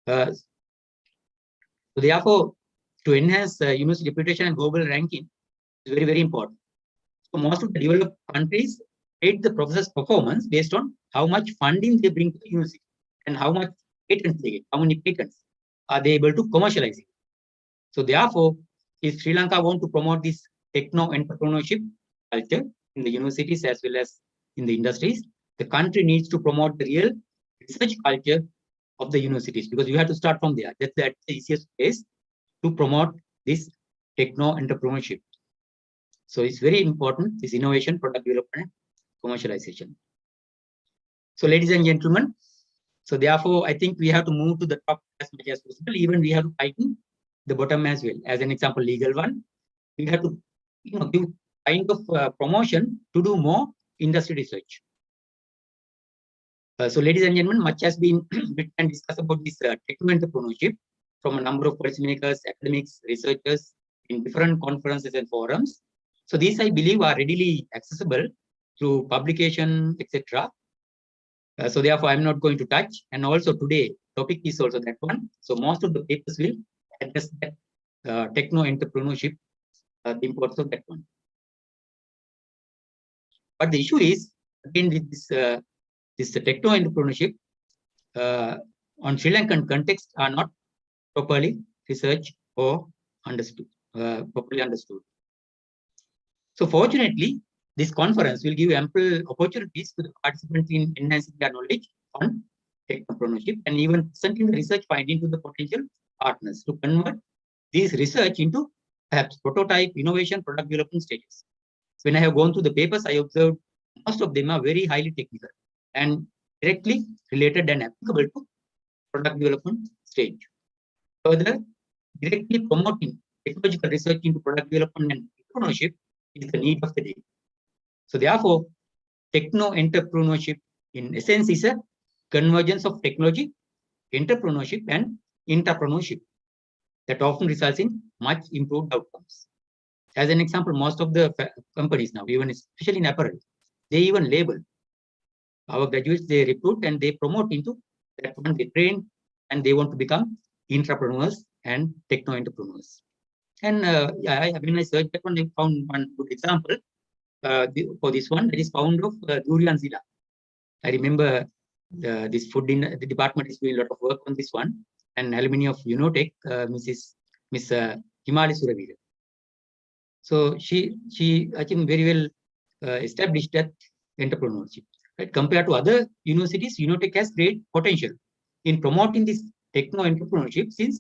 So therefore, to enhance university reputation and global ranking is very, very important. So most of the developed countries rate the professor's performance based on how much funding they bring to the university and how much patents they get, how many patents are they able to commercialize it. So therefore, if Sri Lanka want to promote this techno-entrepreneurship culture in the universities as well as in the industries, the country needs to promote the real research culture of the universities, because you have to start from there. That's the easiest place to promote this techno-entrepreneurship. So it's very important, this innovation, product development, commercialization. So ladies and gentlemen, so therefore, I think we have to move to the top as much as possible. Even we have to tighten the bottom as well. As an example, legal one, we have to give kind of promotion to do more industry research. So ladies and gentlemen, much has been written and discussed about this techno-entrepreneurship from a number of policymakers, academics, researchers in different conferences and forums. So these, I believe, are readily accessible through publication, etc. So therefore, I'm not going to touch. And also today, topic is also that one. So most of the papers will address that techno-entrepreneurship, the importance of that one. But the issue is, again, with this techno-entrepreneurship on Sri Lankan context are not properly researched or understood, properly understood. So fortunately, this conference will give ample opportunities to the participants in enhancing their knowledge on technopreneurship and even presenting the research finding to the potential partners to convert these research into perhaps prototype, innovation, product development stages. When I have gone through the papers, I observed most of them are very highly technical and directly related and applicable to product development stage. Further, directly promoting technological research into product development and entrepreneurship is the need of the day. So therefore, techno-entrepreneurship in essence is a convergence of technology, entrepreneurship, and intrapreneurship that often results in much improved outcomes. As an example, most of the companies now, even especially in apparel, they even label our graduates, they recruit and they promote into that one, they train and they want to become intrapreneurs and techno-entrepreneurs. And when I searched that one, I found one good example for this one, that is founder of Durian Zilla. I remember this food in the department is doing a lot of work on this one, and alumni of Unotech, Miss Himali Suravira. So she I think very well established that entrepreneurship. Right? Compared to other universities, Unotech has great potential in promoting this techno-entrepreneurship, since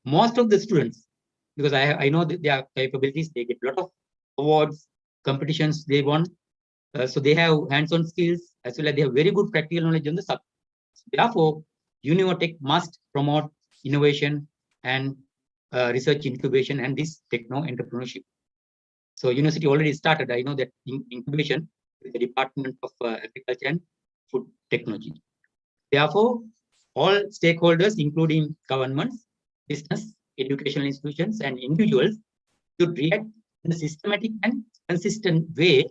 most of the students, because I know that their capabilities, they get a lot of awards, competitions they won. So they have hands-on skills as well as they have very good practical knowledge on the subject. Therefore, Univotech must promote innovation and research incubation and this techno-entrepreneurship. So university already started, I know that incubation with the Department of Agriculture and Food Technology. Therefore, all stakeholders, including governments, business, educational institutions, and individuals, should react in a systematic and consistent way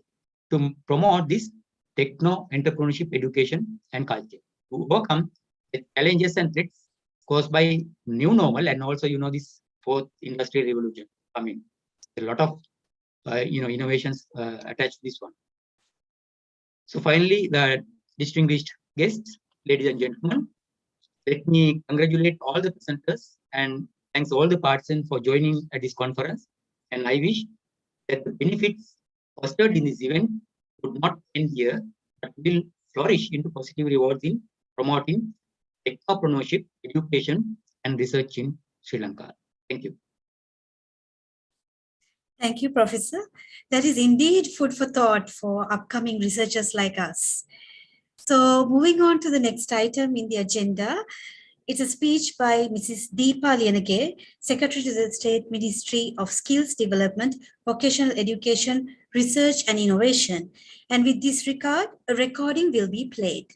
to promote this techno-entrepreneurship education and culture to overcome the challenges and threats caused by new normal and also, this fourth industrial revolution. I mean, a lot of, innovations attached to this one. So finally, the distinguished guests, ladies and gentlemen, let me congratulate all the presenters and thanks all the participants for joining at this conference. And I wish that the benefits fostered in this event would not end here, but will flourish into positive rewards in promoting technopreneurship, education, and research in Sri Lanka. Thank you. Thank you, Professor. That is indeed food for thought for upcoming researchers like us. So moving on to the next item in the agenda, it's a speech by Mrs. Deepa Liyanage, Secretary to the State Ministry of Skills Development, Vocational Education, Research and Innovation. And with this regard, a recording will be played.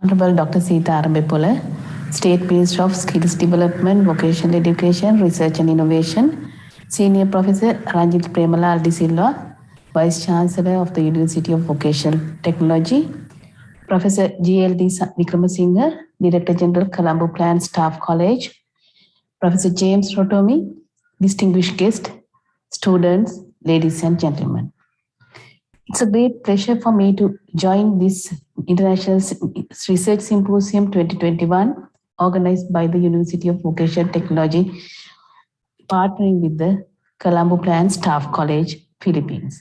Honorable Dr. Sita Arambepula, State Minister of Skills Development, Vocational Education, Research and Innovation, Senior Professor Ranjit Premalal De Silva, Vice Chancellor of the University of Vocational Technology, Professor G.L.D. Vikramasinghe, Director General, Colombo Plan Staff College, Professor James Rotomi, distinguished guests, students, ladies and gentlemen. It's a great pleasure for me to join this International Research Symposium 2021, organized by the University of Vocational Technology, partnering with the Colombo Plan Staff College, Philippines.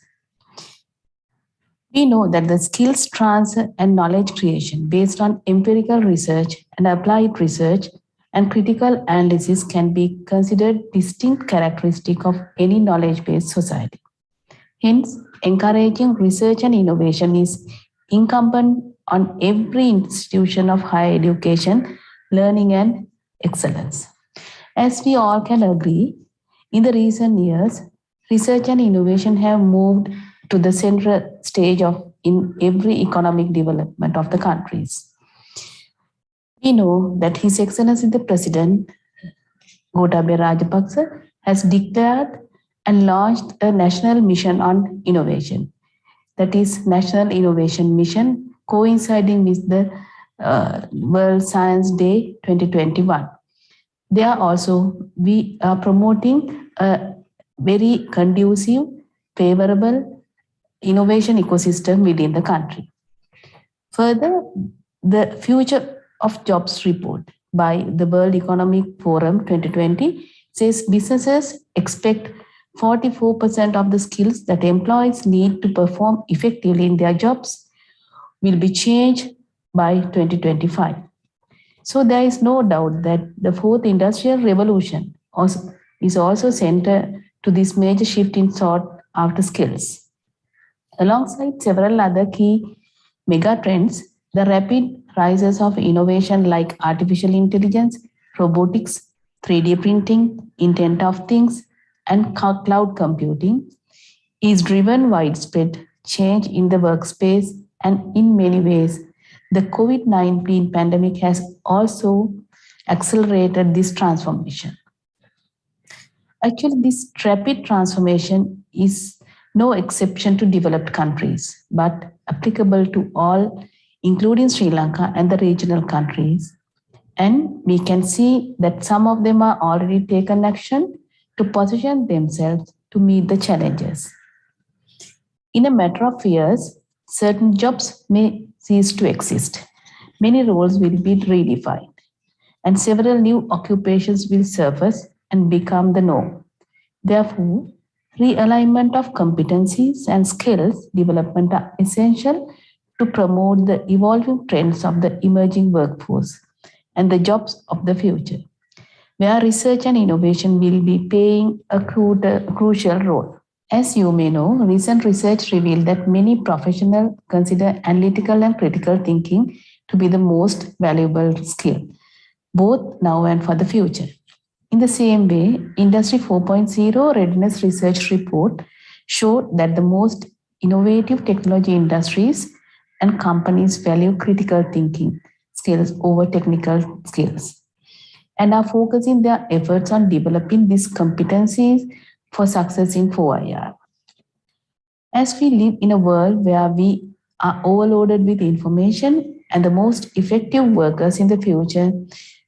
We know that the skills transfer and knowledge creation based on empirical research and applied research and critical analysis can be considered distinct characteristic of any knowledge-based society. Hence, encouraging research and innovation is incumbent on every institution of higher education, learning and excellence. As we all can agree, in the recent years, research and innovation have moved to the central stage in every economic development of the countries. We know that His Excellency the President, Gotabaya Rajapaksa, has declared and launched a national mission on innovation. That is National Innovation Mission, coinciding with the World Science Day 2021. There also, we are promoting a very conducive, favorable innovation ecosystem within the country. Further, the Future of Jobs report by the World Economic Forum 2020 says businesses expect 44% of the skills that employees need to perform effectively in their jobs will be changed by 2025. So there is no doubt that the fourth industrial revolution is also centered to this major shift in sought after skills. Alongside several other key mega trends, the rapid rises of innovation like artificial intelligence, robotics, 3D printing, Internet of Things, and cloud computing is driven widespread change in the workspace, and in many ways, the COVID-19 pandemic has also accelerated this transformation. Actually, this rapid transformation is no exception to developed countries, but applicable to all, including Sri Lanka and the regional countries. And we can see that some of them are already taken action to position themselves to meet the challenges. In a matter of years, certain jobs may cease to exist. Many roles will be redefined, and several new occupations will surface and become the norm. Therefore, realignment of competencies and skills development are essential to promote the evolving trends of the emerging workforce and the jobs of the future. where research and innovation will be playing a crucial role. As you may know, recent research revealed that many professionals consider analytical and critical thinking to be the most valuable skill, both now and for the future. In the same way, Industry 4.0 Readiness Research Report showed that the most innovative technology industries and companies value critical thinking skills over technical skills and are focusing their efforts on developing these competencies for success in 4IR. As we live in a world where we are overloaded with information, and the most effective workers in the future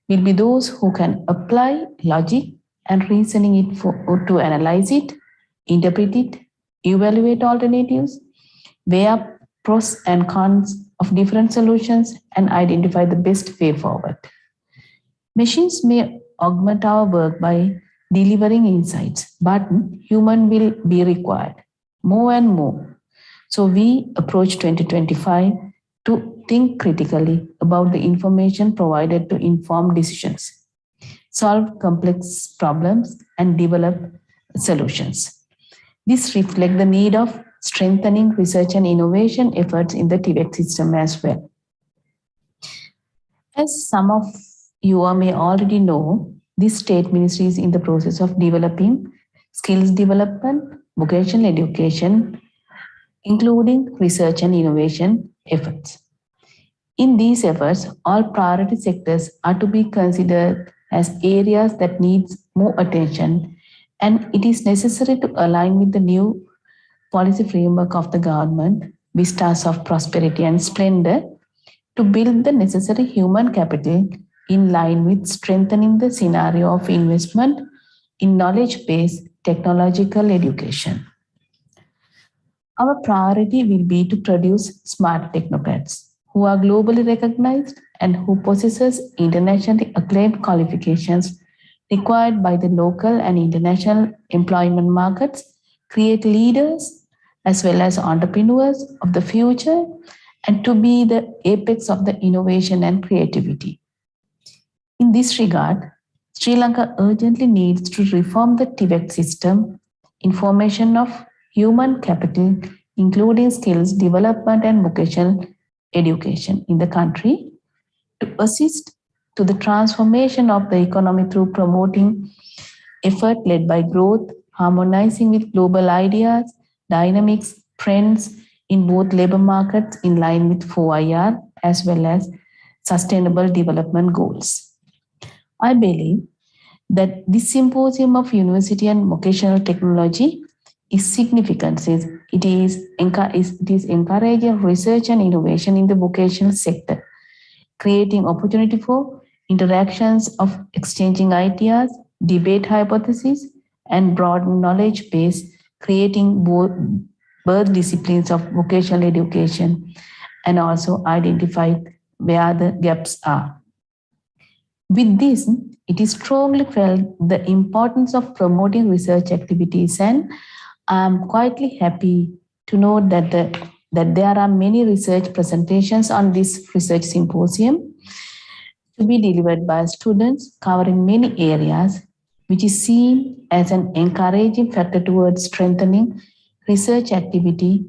will be those who can apply logic and reasoning to analyze it, interpret it, evaluate alternatives, weigh up pros and cons of different solutions, and identify the best way forward. Machines may augment our work by delivering insights, but human will be required more and more. So we approach 2025 to think critically about the information provided to inform decisions, solve complex problems, and develop solutions. This reflects the need of strengthening research and innovation efforts in the TVET system as well. As some of you may already know, this state ministry is in the process of developing skills development, vocational education, including research and innovation efforts. In these efforts, all priority sectors are to be considered as areas that need more attention, and it is necessary to align with the new policy framework of the government, Vistas of Prosperity and Splendor, to build the necessary human capital in line with strengthening the scenario of investment in knowledge-based technological education. Our priority will be to produce smart technocrats who are globally recognized and who possess internationally acclaimed qualifications required by the local and international employment markets, create leaders as well as entrepreneurs of the future, and to be the apex of the innovation and creativity. In this regard, Sri Lanka urgently needs to reform the TVET system in formation of human capital, including skills development and vocational education in the country, to assist to the transformation of the economy through promoting effort led by growth, harmonizing with global ideas, dynamics, trends in both labor markets in line with 4IR as well as sustainable development goals. I believe that this symposium of university and vocational technology is significant since it is encouraging research and innovation in the vocational sector, creating opportunity for interactions of exchanging ideas, debate hypotheses, and broaden knowledge base, creating both disciplines of vocational education and also identify where the gaps are. With this, it is strongly felt the importance of promoting research activities, and I am quietly happy to note that there are many research presentations on this research symposium to be delivered by students covering many areas, which is seen as an encouraging factor towards strengthening research activity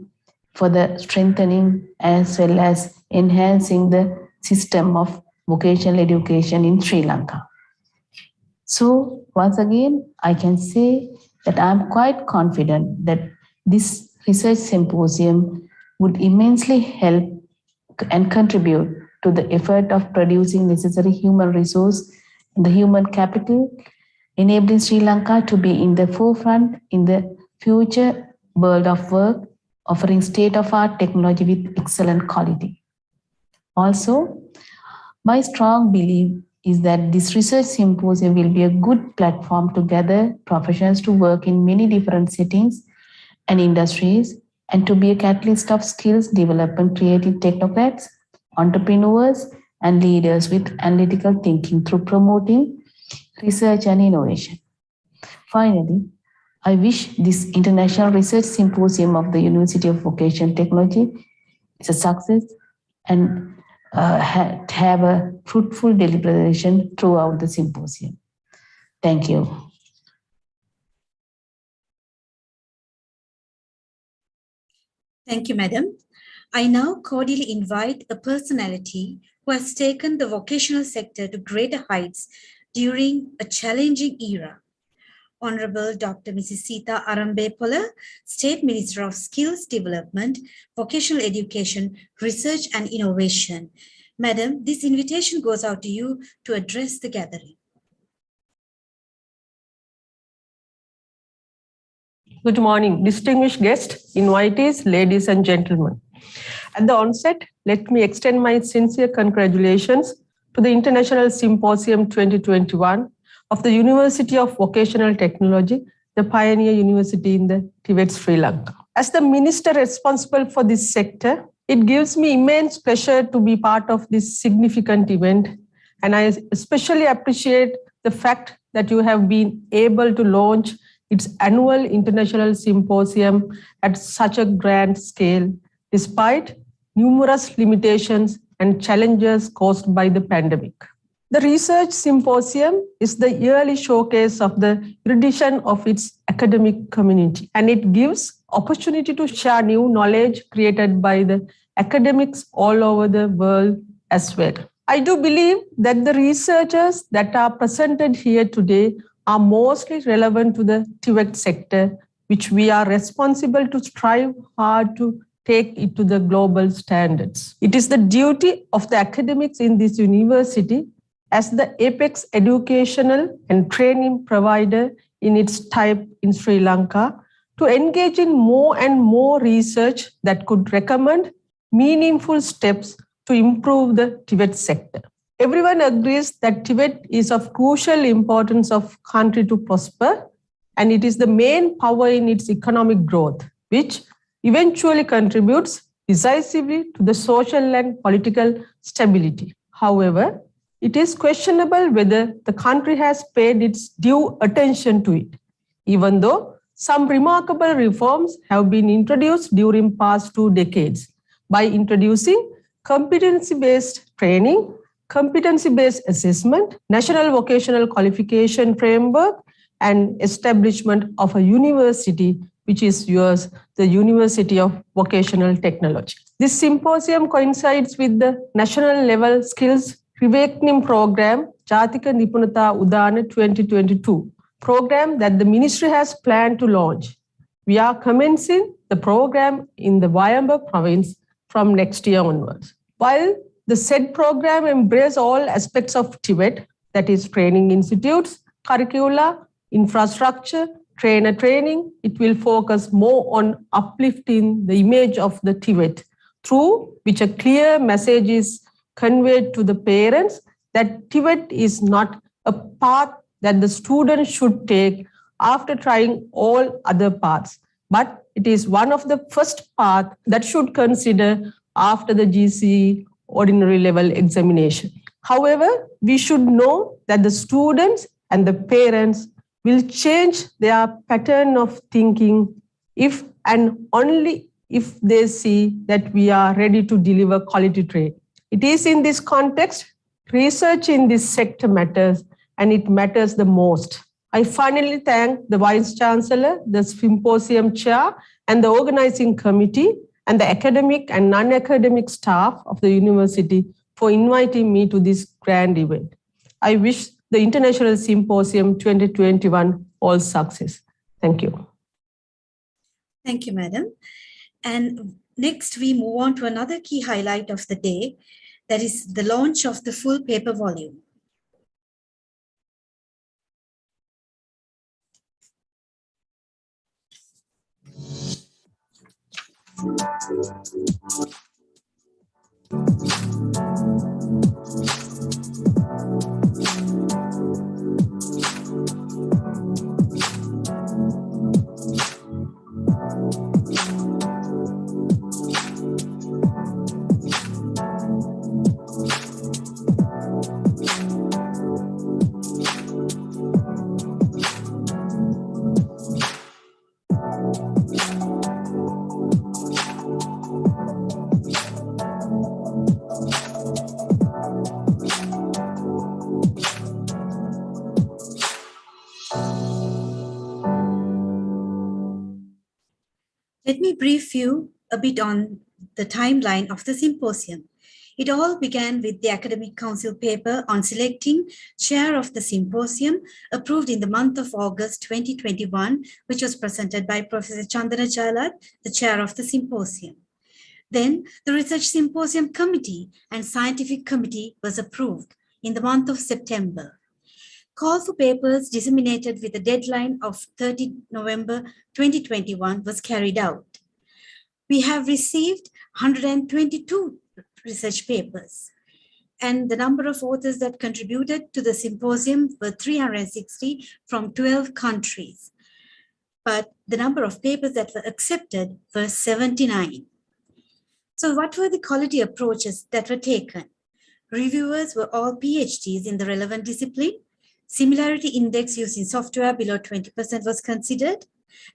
for the strengthening as well as enhancing the system of vocational education in Sri Lanka. So once again, I can say that I'm quite confident that this research symposium would immensely help and contribute to the effort of producing necessary human resource and the human capital, enabling Sri Lanka to be in the forefront in the future world of work, offering state-of-art technology with excellent quality. Also, my strong belief is that this research symposium will be a good platform to gather professionals to work in many different settings and industries, and to be a catalyst of skills development, creative technocrats, entrepreneurs, and leaders with analytical thinking through promoting research and innovation. Finally, I wish this International Research Symposium of the University of Vocational Technology is a success and have a fruitful deliberation throughout the symposium. Thank you. Thank you, Madam. I now cordially invite a personality who has taken the vocational sector to greater heights during a challenging era. Honorable Dr. Mrs. Sita Arambe-Pola, State Minister of Skills Development, Vocational Education, Research and Innovation. Madam, this invitation goes out to you to address the gathering. Good morning, distinguished guests, invitees, ladies and gentlemen. At the onset, let me extend my sincere congratulations to the International Symposium 2021 of the University of Vocational Technology, the pioneer university in the Tibet, Sri Lanka. As the minister responsible for this sector, it gives me immense pleasure to be part of this significant event, and I especially appreciate the fact that you have been able to launch its annual international symposium at such a grand scale, despite numerous limitations and challenges caused by the pandemic. The research symposium is the yearly showcase of the erudition of its academic community, and it gives opportunity to share new knowledge created by the academics all over the world as well. I do believe that the researchers that are presented here today are mostly relevant to the TVET sector, which we are responsible to strive hard to take it to the global standards. It is the duty of the academics in this university as the apex educational and training provider in its type in Sri Lanka to engage in more and more research that could recommend meaningful steps to improve the TVET sector. Everyone agrees that Tibet is of crucial importance of country to prosper, and it is the main power in its economic growth, which eventually contributes decisively to the social and political stability. However, it is questionable whether the country has paid its due attention to it, even though some remarkable reforms have been introduced during past 2 decades by introducing competency-based training, competency-based assessment, national vocational qualification framework, and establishment of a university, which is yours, the University of Vocational Technology. This symposium coincides with the national level skills reawakening program, Jatika Nipunata Udana 2022, program that the ministry has planned to launch. We are commencing the program in the Wayamba province from next year onwards. While the said program embraces all aspects of Tibet, that is training institutes, curricula, infrastructure, trainer training, it will focus more on uplifting the image of the Tibet, through which a clear message is conveyed to the parents that Tibet is not a path that the student should take after trying all other paths, but it is one of the first paths that should consider after the GCE ordinary level examination. However, we should know that the students and the parents will change their pattern of thinking if and only if they see that we are ready to deliver quality training. It is in this context, research in this sector matters, and it matters the most. I finally thank the Vice Chancellor, the Symposium Chair, and the organizing committee, and the academic and non-academic staff of the university for inviting me to this grand event. I wish the International Symposium 2021 all success. Thank you. Thank you, Madam. And next, we move on to another key highlight of the day, that is the launch of the full paper volume. Let me brief you a bit on the timeline of the symposium. It all began with the Academic Council paper on selecting chair of the symposium, approved in the month of August 2021, which was presented by Professor Chandana Jalat, the chair of the symposium. Then the Research Symposium Committee and Scientific Committee was approved in the month of September. Call for papers disseminated with a deadline of 30 November 2021 was carried out. We have received 122 research papers, and the number of authors that contributed to the symposium were 360 from 12 countries. But the number of papers that were accepted were 79. So what were the quality approaches that were taken? Reviewers were all PhDs in the relevant discipline. Similarity index using software below 20% was considered.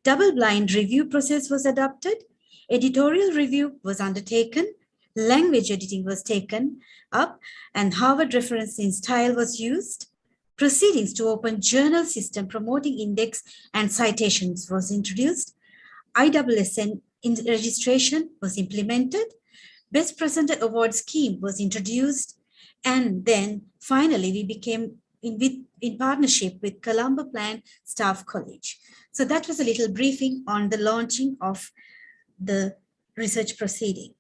Double-blind review process was adopted. Editorial review was undertaken. Language editing was taken up, and Harvard referencing style was used. Proceedings to open journal system promoting index and citations was introduced. ISSN registration was implemented. Best Presenter Award scheme was introduced. And then finally, we became in partnership with Colombo Plan Staff College. So that was a little briefing on the launching of the research proceedings.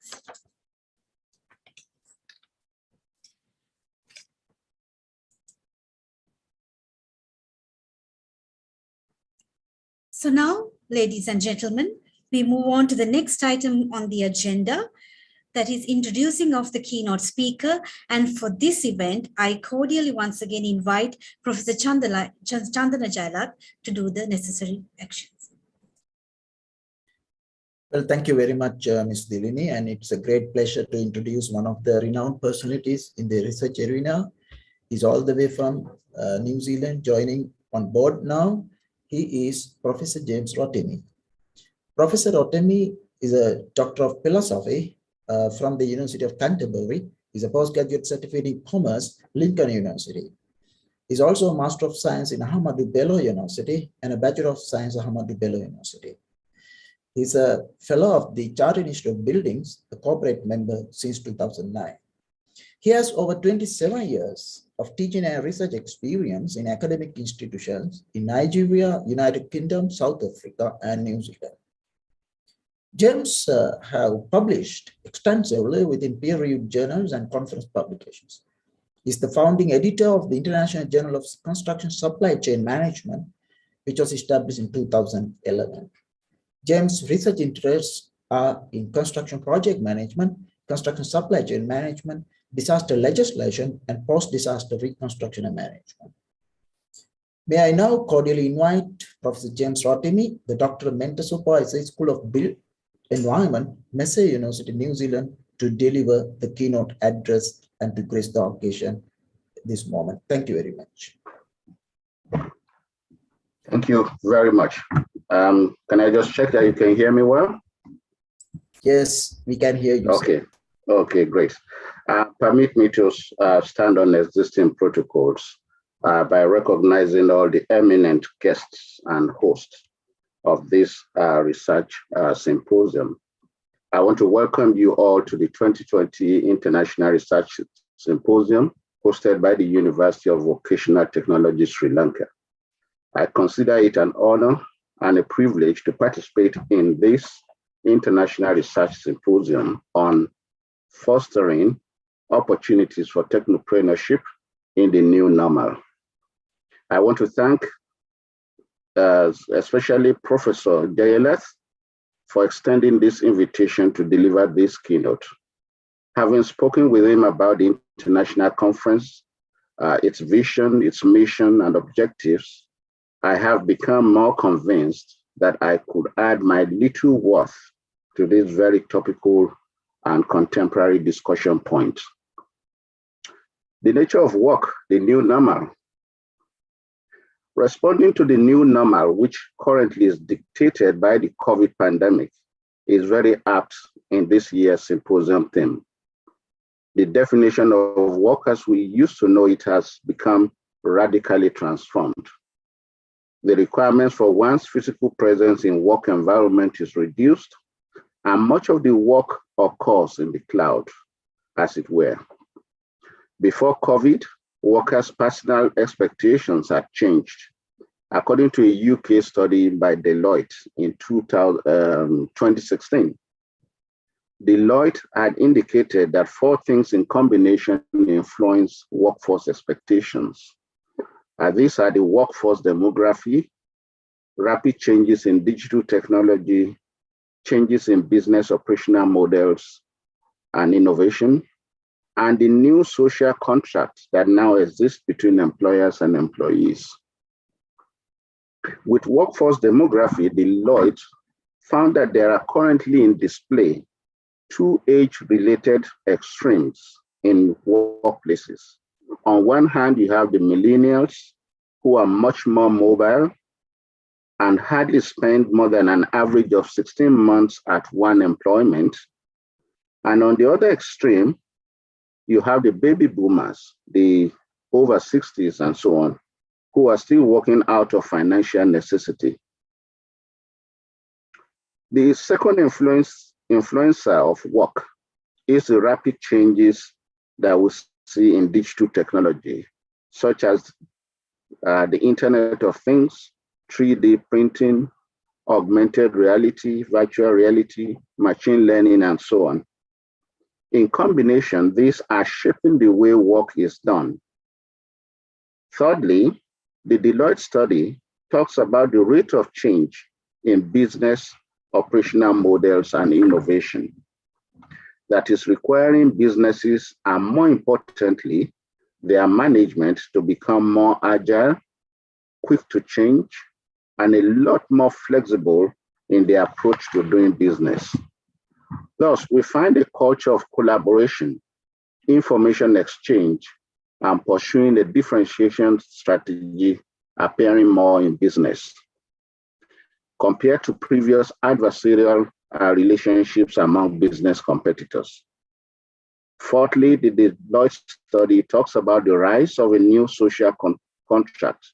So now, ladies and gentlemen, we move on to the next item on the agenda, that is introducing of the keynote speaker. And for this event, I cordially once again invite Professor Chandana Jalat to do the necessary actions. Well, thank you very much, Ms. Dilini, and it's a great pleasure to introduce one of the renowned personalities in the research arena. He's all the way from New Zealand, joining on board now. He is Professor James Rotimi. Professor Rotimi is a Doctor of Philosophy from the University of Canterbury. He's a postgraduate certificate in Commerce, Lincoln University. He's also a Master of Science in Ahmadu Bello University and a Bachelor of Science at Ahmadu Bello University. He's a Fellow of the Chartered Institute of Buildings, a corporate member since 2009. He has over 27 years of teaching and research experience in academic institutions in Nigeria, United Kingdom, South Africa, and New Zealand. James have published extensively within peer-reviewed journals and conference publications. He's the founding editor of the International Journal of Construction Supply Chain Management, which was established in 2011. James' research interests are in construction project management, construction supply chain management, disaster legislation, and post-disaster reconstruction and management. May I now cordially invite Professor James Rotimi, the Doctor Mentor Supervisor, School of Built Environment, Massey University, New Zealand, to deliver the keynote address and to grace the occasion this moment. Thank you very much. Thank you very much. Can I just check that you can hear me well? Yes, we can hear you. Okay. Sir. Okay, great. Permit me to stand on existing protocols by recognizing all the eminent guests and hosts of this research symposium. I want to welcome you all to the 2020 International Research Symposium hosted by the University of Vocational Technology, Sri Lanka. I consider it an honor and a privilege to participate in this International Research Symposium on fostering opportunities for technopreneurship in the new normal. I want to thank especially Professor Jalat for extending this invitation to deliver this keynote. Having spoken with him about the international conference, its vision, its mission, and objectives, I have become more convinced that I could add my little worth to this very topical and contemporary discussion point. The nature of work, the new normal. Responding to the new normal, which currently is dictated by the COVID pandemic, is very apt in this year's symposium theme. The definition of work as we used to know it has become radically transformed. The requirements for one's physical presence in work environment is reduced, and much of the work occurs in the cloud, as it were. Before COVID, workers' personal expectations had changed. According to a UK study by Deloitte in 2016, Deloitte had indicated that 4 things in combination influence workforce expectations. These are the workforce demography, rapid changes in digital technology, changes in business operational models and innovation, and the new social contract that now exists between employers and employees. With workforce demography, Deloitte found that there are currently in display 2 age-related extremes in workplaces. On one hand, you have the millennials, who are much more mobile and hardly spend more than an average of 16 months at one employment. And on the other extreme, you have the baby boomers, the over 60s and so on, who are still working out of financial necessity. The second influencer of work is the rapid changes that we see in digital technology, such as the Internet of Things, 3D printing, augmented reality, virtual reality, machine learning, and so on. In combination, these are shaping the way work is done. Thirdly, the Deloitte study talks about the rate of change in business operational models and innovation that is requiring businesses and, more importantly, their management to become more agile, quick to change, and a lot more flexible in their approach to doing business. Thus, we find a culture of collaboration, information exchange, and pursuing a differentiation strategy appearing more in business, compared to previous adversarial relationships among business competitors. Fourthly, the Deloitte study talks about the rise of a new social contract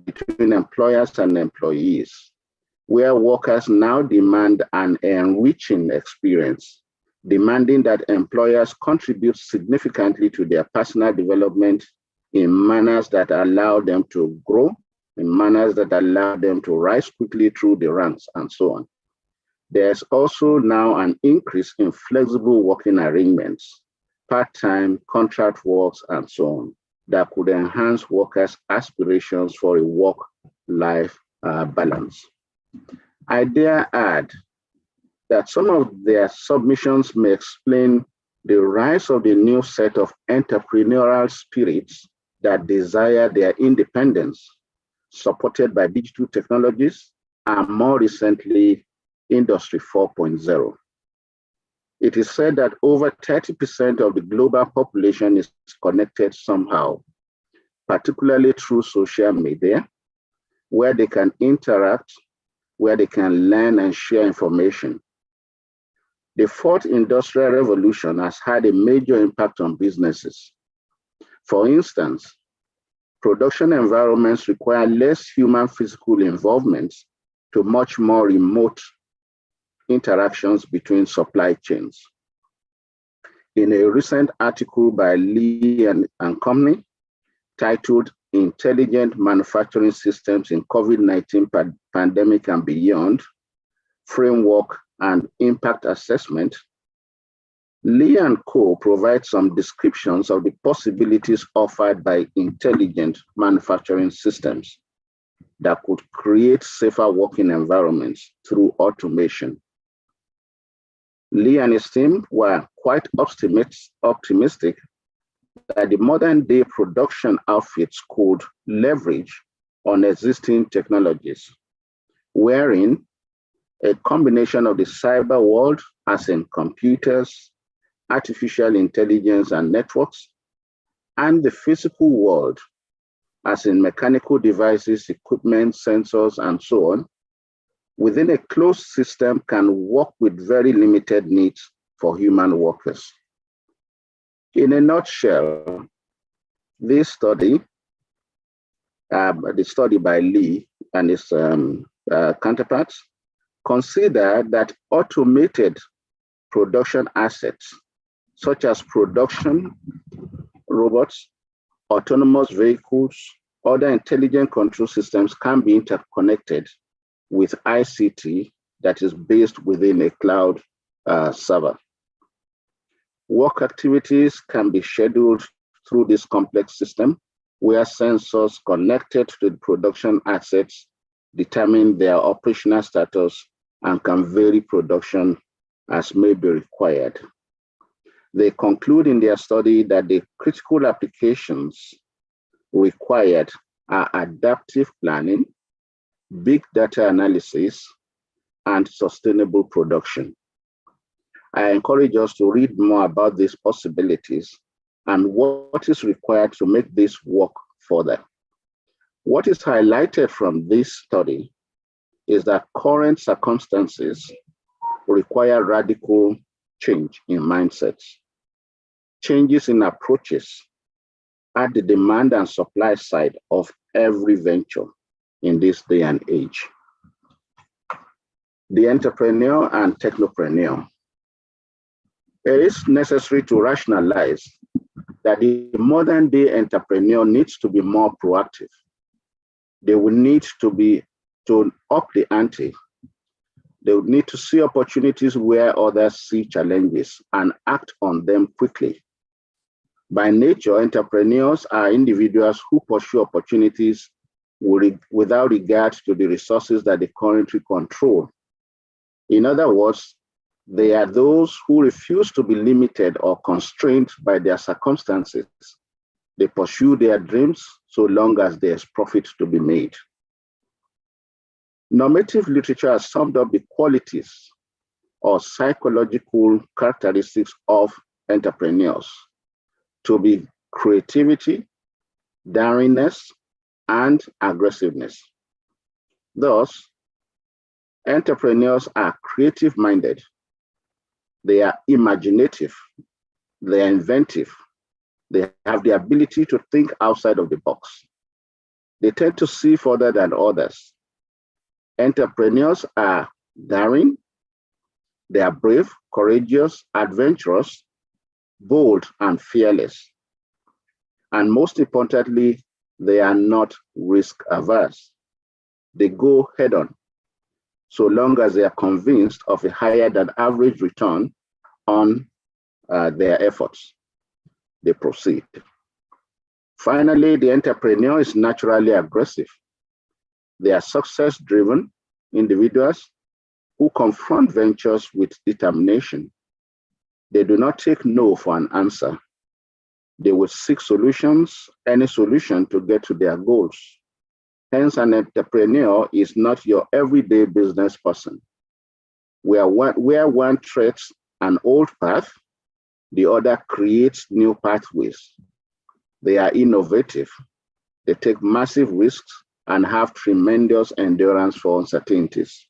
between employers and employees, where workers now demand an enriching experience, demanding that employers contribute significantly to their personal development in manners that allow them to grow, in manners that allow them to rise quickly through the ranks, and so on. There's also now an increase in flexible working arrangements, part-time, contract works, and so on, that could enhance workers' aspirations for a work-life balance. I dare add that some of their submissions may explain the rise of the new set of entrepreneurial spirits that desire their independence, supported by digital technologies, and more recently, Industry 4.0. It is said that over 30% of the global population is connected somehow, particularly through social media, where they can interact, where they can learn and share information. The fourth industrial revolution has had a major impact on businesses. For instance, production environments require less human physical involvement to much more remote interactions between supply chains. In a recent article by Lee and Company titled Intelligent Manufacturing Systems in COVID-19 Pandemic and Beyond, Framework and Impact Assessment, Lee and Co. provide some descriptions of the possibilities offered by intelligent manufacturing systems that could create safer working environments through automation. Lee and his team were quite optimistic that the modern day production outfits could leverage on existing technologies, wherein a combination of the cyber world, as in computers, artificial intelligence and networks, and the physical world, as in mechanical devices, equipment, sensors, and so on, within a closed system can work with very limited needs for human workers. In a nutshell, this study, the study by Lee and his counterparts, consider that automated production assets, such as production robots, autonomous vehicles, other intelligent control systems can be interconnected with ICT that is based within a cloud server. Work activities can be scheduled through this complex system where sensors connected to the production assets determine their operational status and can vary production as may be required. They conclude in their study that the critical applications required are adaptive planning, big data analysis, and sustainable production. I encourage us to read more about these possibilities and what is required to make this work further. What is highlighted from this study is that current circumstances require radical change in mindsets, changes in approaches at the demand and supply side of every venture in this day and age. The entrepreneur and technopreneur. It is necessary to rationalize that the modern day entrepreneur needs to be more proactive. They will need to up the ante. They will need to see opportunities where others see challenges and act on them quickly. By nature, entrepreneurs are individuals who pursue opportunities without regard to the resources that they currently control. In other words, they are those who refuse to be limited or constrained by their circumstances. They pursue their dreams so long as there's profit to be made. Normative literature has summed up the qualities or psychological characteristics of entrepreneurs to be creativity, daringness, and aggressiveness. Thus, entrepreneurs are creative-minded. They are imaginative, they are inventive, they have the ability to think outside of the box. They tend to see further than others. Entrepreneurs are daring, they are brave, courageous, adventurous, bold, and fearless. And most importantly, they are not risk averse. They go head on, so long as they are convinced of a higher than average return on their efforts. They proceed. Finally, the entrepreneur is naturally aggressive. They are success-driven individuals who confront ventures with determination. They do not take no for an answer. They will seek solutions, any solution to get to their goals. Hence, an entrepreneur is not your everyday business person. Where one treads an old path, the other creates new pathways. They are innovative. They take massive risks and have tremendous endurance for uncertainties.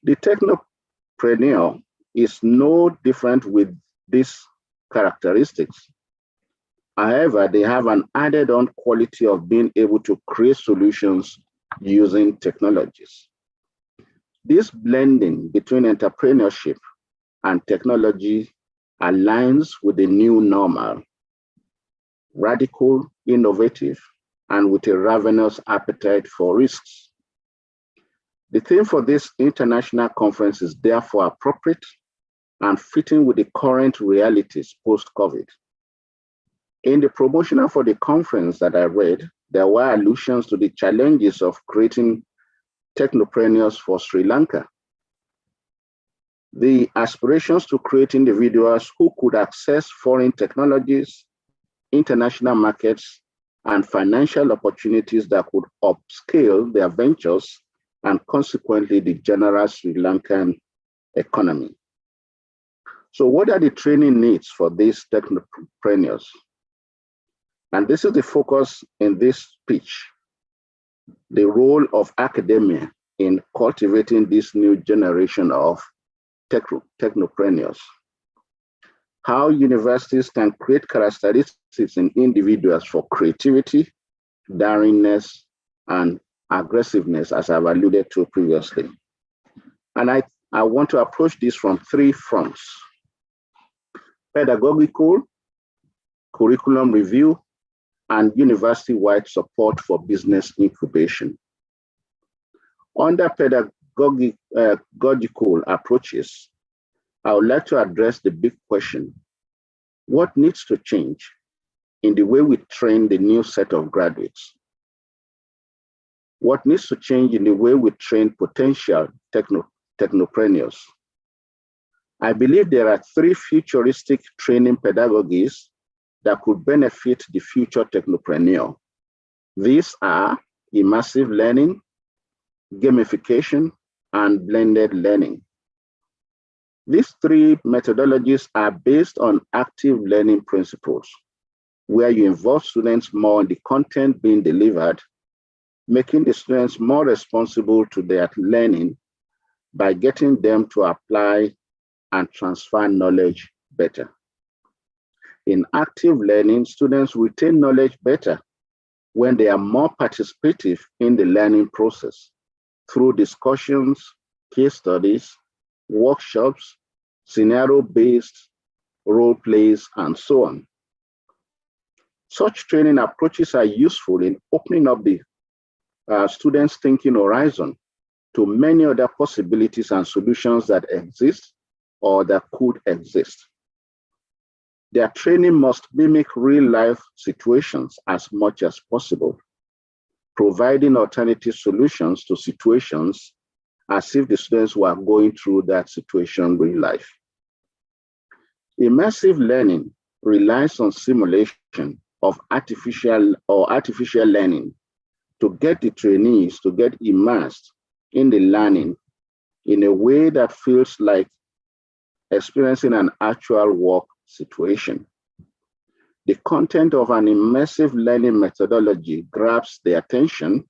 The technopreneur is no different with these characteristics. However, they have an added-on quality of being able to create solutions using technologies. This blending between entrepreneurship and technology aligns with the new normal, radical, innovative, and with a ravenous appetite for risks. The theme for this international conference is therefore appropriate and fitting with the current realities post-COVID. In the promotional for the conference that I read, there were allusions to the challenges of creating technopreneurs for Sri Lanka. The aspirations to create individuals who could access foreign technologies, international markets, and financial opportunities that could upscale their ventures and consequently the general Sri Lankan economy. So what are the training needs for these technopreneurs? And this is the focus in this speech, the role of academia in cultivating this new generation of technopreneurs. How universities can create characteristics in individuals for creativity, daringness, and aggressiveness, as I've alluded to previously. And I want to approach this from three fronts: pedagogical, curriculum review, and university-wide support for business incubation. Under pedagogical approaches, I would like to address the big question: what needs to change in the way we train the new set of graduates? What needs to change in the way we train potential technopreneurs? I believe there are three futuristic training pedagogies that could benefit the future technopreneur. These are immersive learning, gamification, and blended learning. These three methodologies are based on active learning principles, where you involve students more in the content being delivered, making the students more responsible to their learning by getting them to apply and transfer knowledge better. In active learning, students retain knowledge better when they are more participative in the learning process through discussions, case studies, workshops, scenario-based role plays, and so on. Such training approaches are useful in opening up the students' thinking horizon to many other possibilities and solutions that exist or that could exist. Their training must mimic real-life situations as much as possible, providing alternative solutions to situations as if the students were going through that situation in real life. Immersive learning relies on simulation of artificial learning to get the trainees to get immersed in the learning in a way that feels like experiencing an actual work situation. The content of an immersive learning methodology grabs their attention.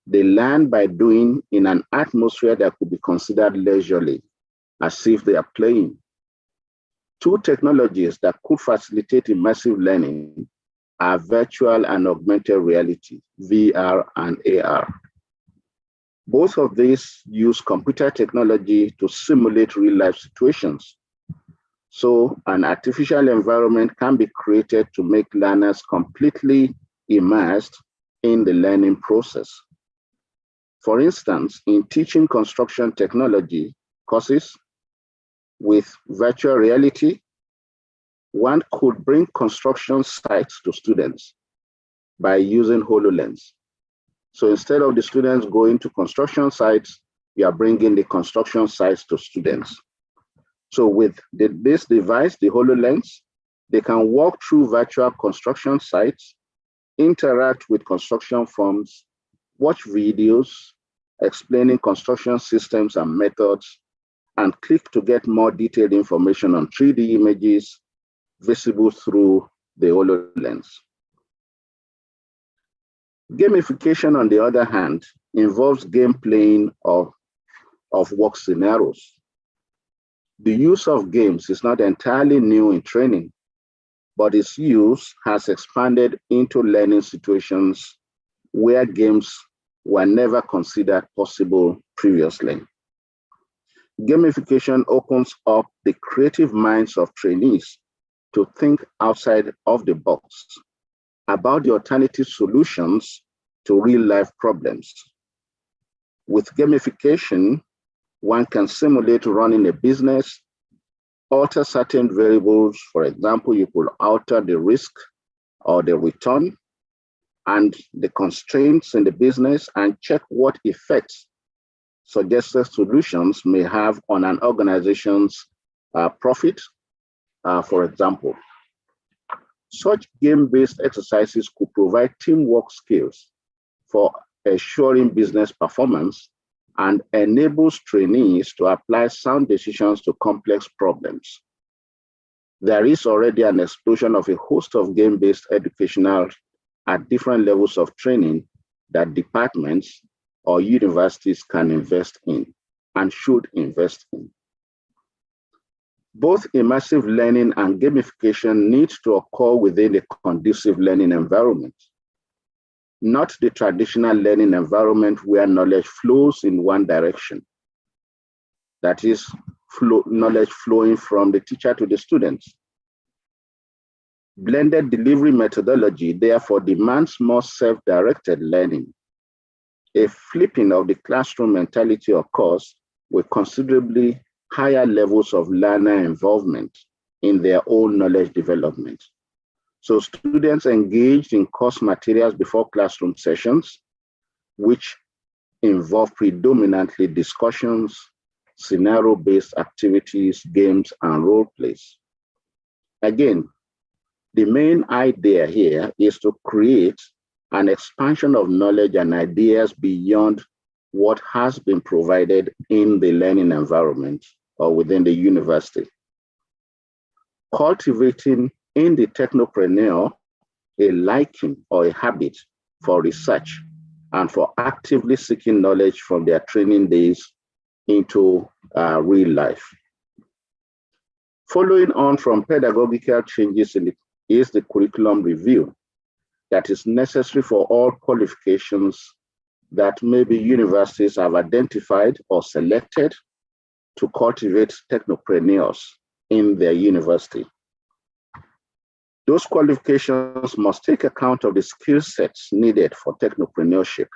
They learn by doing in an atmosphere that could be considered leisurely, as if they are playing. Two technologies that could facilitate immersive learning are virtual and augmented reality, VR and AR. Both of these use computer technology to simulate real-life situations. So an artificial environment can be created to make learners completely immersed in the learning process. For instance, in teaching construction technology courses with virtual reality, one could bring construction sites to students by using HoloLens. So instead of the students going to construction sites, we are bringing the construction sites to students. So with this device, the HoloLens, they can walk through virtual construction sites, interact with construction firms, watch videos explaining construction systems and methods, and click to get more detailed information on 3D images visible through the HoloLens. Gamification, on the other hand, involves game playing of work scenarios. The use of games is not entirely new in training, but its use has expanded into learning situations where games were never considered possible previously. Gamification opens up the creative minds of trainees to think outside of the box about the alternative solutions to real-life problems. With gamification, one can simulate running a business, alter certain variables. For example, you could alter the risk or the return and the constraints in the business and check what effects suggested solutions may have on an organization's profit, for example. Such game-based exercises could provide teamwork skills for assuring business performance and enables trainees to apply sound decisions to complex problems. There is already an explosion of a host of game-based educational at different levels of training that departments or universities can invest in and should invest in. Both immersive learning and gamification need to occur within a conducive learning environment, not the traditional learning environment where knowledge flows in one direction. that is knowledge flowing from the teacher to the students. Blended delivery methodology therefore demands more self-directed learning. A flipping of the classroom mentality occurs with considerably higher levels of learner involvement in their own knowledge development. So students engaged in course materials before classroom sessions, which involve predominantly discussions, scenario-based activities, games, and role plays. Again, the main idea here is to create an expansion of knowledge and ideas beyond what has been provided in the learning environment or within the university. Cultivating in the technopreneur a liking or a habit for research and for actively seeking knowledge from their training days into real life. Following on from pedagogical changes is the curriculum review that is necessary for all qualifications that maybe universities have identified or selected to cultivate technopreneurs in their university. Those qualifications must take account of the skill sets needed for technopreneurship,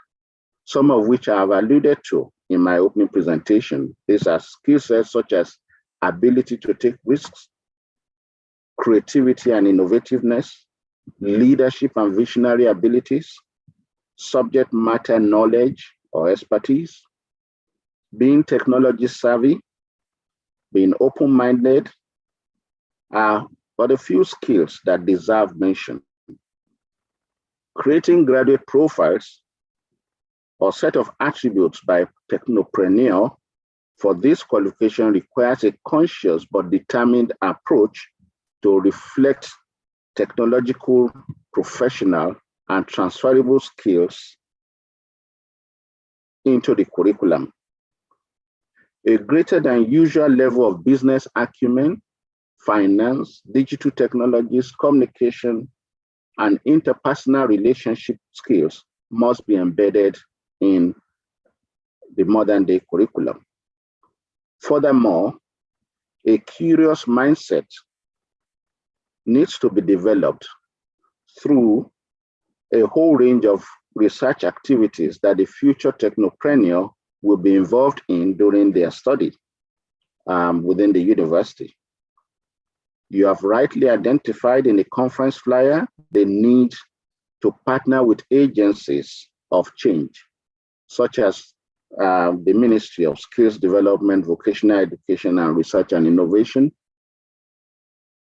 some of which I have alluded to in my opening presentation. These are skill sets such as ability to take risks, creativity and innovativeness, leadership and visionary abilities, subject matter knowledge or expertise, being technology savvy, being open-minded, are but a few skills that deserve mention. Creating graduate profiles or set of attributes by technopreneur for this qualification requires a conscious but determined approach to reflect technological, professional, and transferable skills into the curriculum. A greater than usual level of business acumen, finance, digital technologies, communication, and interpersonal relationship skills must be embedded in the modern day curriculum. Furthermore, a curious mindset needs to be developed through a whole range of research activities that the future technopreneur will be involved in during their study within the university. You have rightly identified in the conference flyer the need to partner with agencies of change, such as the Ministry of Skills Development, Vocational Education, and Research and Innovation.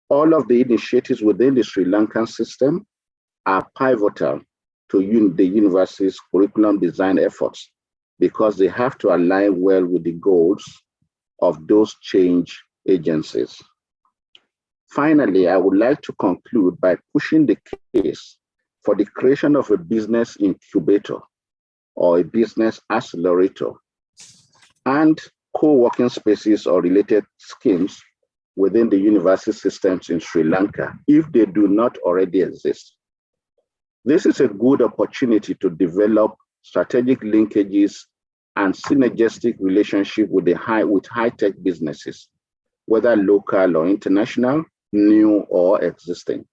All of the initiatives within the Sri Lankan system are pivotal to the university's curriculum design efforts because they have to align well with the goals of those change agencies. Finally, I would like to conclude by pushing the case for the creation of a business incubator or a business accelerator and co-working spaces or related schemes within the university systems in Sri Lanka, if they do not already exist. This is a good opportunity to develop strategic linkages and synergistic relationship with high-tech businesses, whether local or international, new or existing.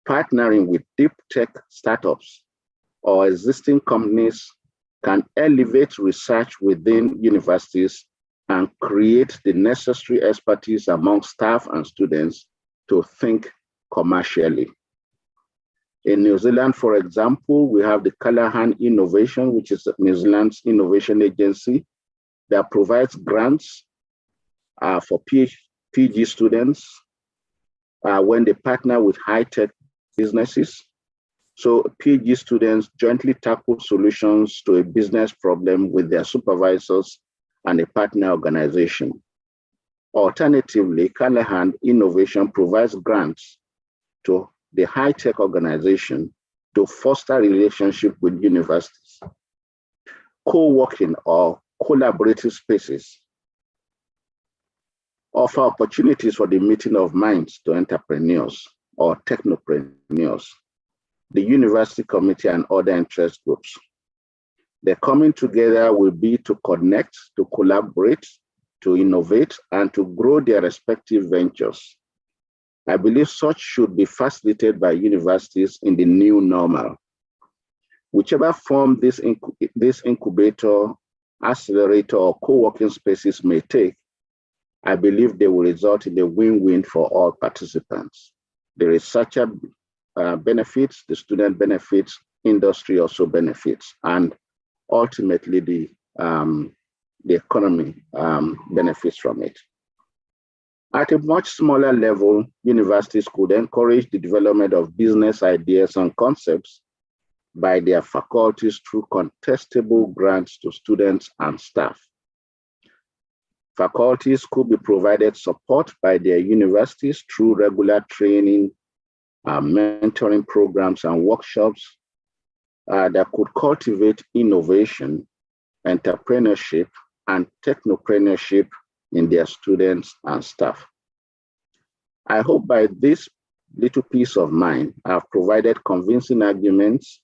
Partnering with deep tech startups or existing companies can elevate research within universities and create the necessary expertise among staff and students to think commercially. In New Zealand, for example, we have the Callaghan Innovation, which is New Zealand's innovation agency that provides grants for PG students when they partner with high-tech businesses. So PG students jointly tackle solutions to a business problem with their supervisors and a partner organization. Alternatively, Callaghan Innovation provides grants to the high-tech organization to foster relationship with universities. Co-working or collaborative spaces offer opportunities for the meeting of minds to entrepreneurs or technopreneurs, the university committee, and other interest groups. The coming together will be to connect, to collaborate, to innovate, and to grow their respective ventures. I believe such should be facilitated by universities in the new normal. Whichever form this incubator, accelerator, or co-working spaces may take, I believe they will result in a win-win for all participants. The researcher benefits, the student benefits, industry also benefits, and ultimately the economy benefits from it. At a much smaller level, universities could encourage the development of business ideas and concepts by their faculties through contestable grants to students and staff. Faculties could be provided support by their universities through regular training, mentoring programs, and workshops that could cultivate innovation, entrepreneurship, and technopreneurship in their students and staff. I hope by this little piece of mind, I've provided convincing arguments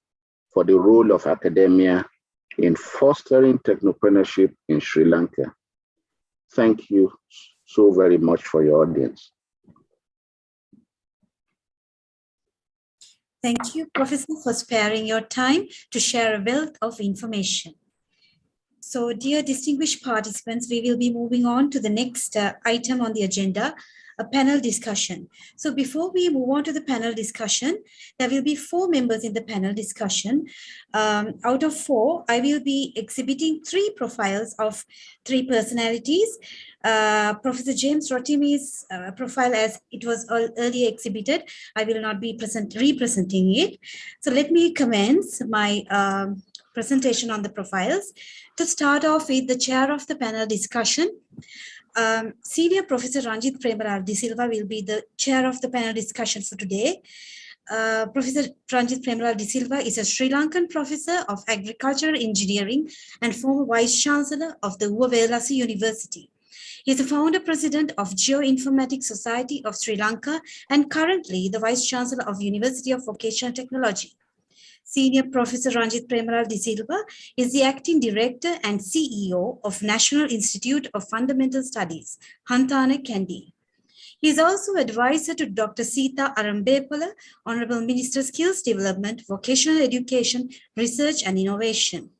for the role of academia in fostering technopreneurship in Sri Lanka. Thank you so very much for your audience. Thank you, Professor, for sparing your time to share a wealth of information. So, dear distinguished participants, we will be moving on to the next item on the agenda, a panel discussion. So before we move on to the panel discussion, there will be 4 members in the panel discussion. Out of 4, I will be exhibiting 3 profiles of 3 personalities. Professor James Rotimi's profile, as it was earlier exhibited, I will not be representing it. So let me commence my presentation on the profiles. To start off with, the chair of the panel discussion, Senior Professor Ranjit Premalal De Silva will be the chair of the panel discussion for today. Professor Ranjit Premalal De Silva is a Sri Lankan professor of agricultural engineering and former vice chancellor of the Uva University. He is the founder president of Geoinformatics Society of Sri Lanka and currently the vice chancellor of University of Vocational Technology. Senior Professor Ranjit Premalal De Silva is the acting director and CEO of National Institute of Fundamental Studies, Hantana Kandy. He is also advisor to Dr. Sita Arambepala, Honorable Minister Skills Development, Vocational Education, Research and Innovation.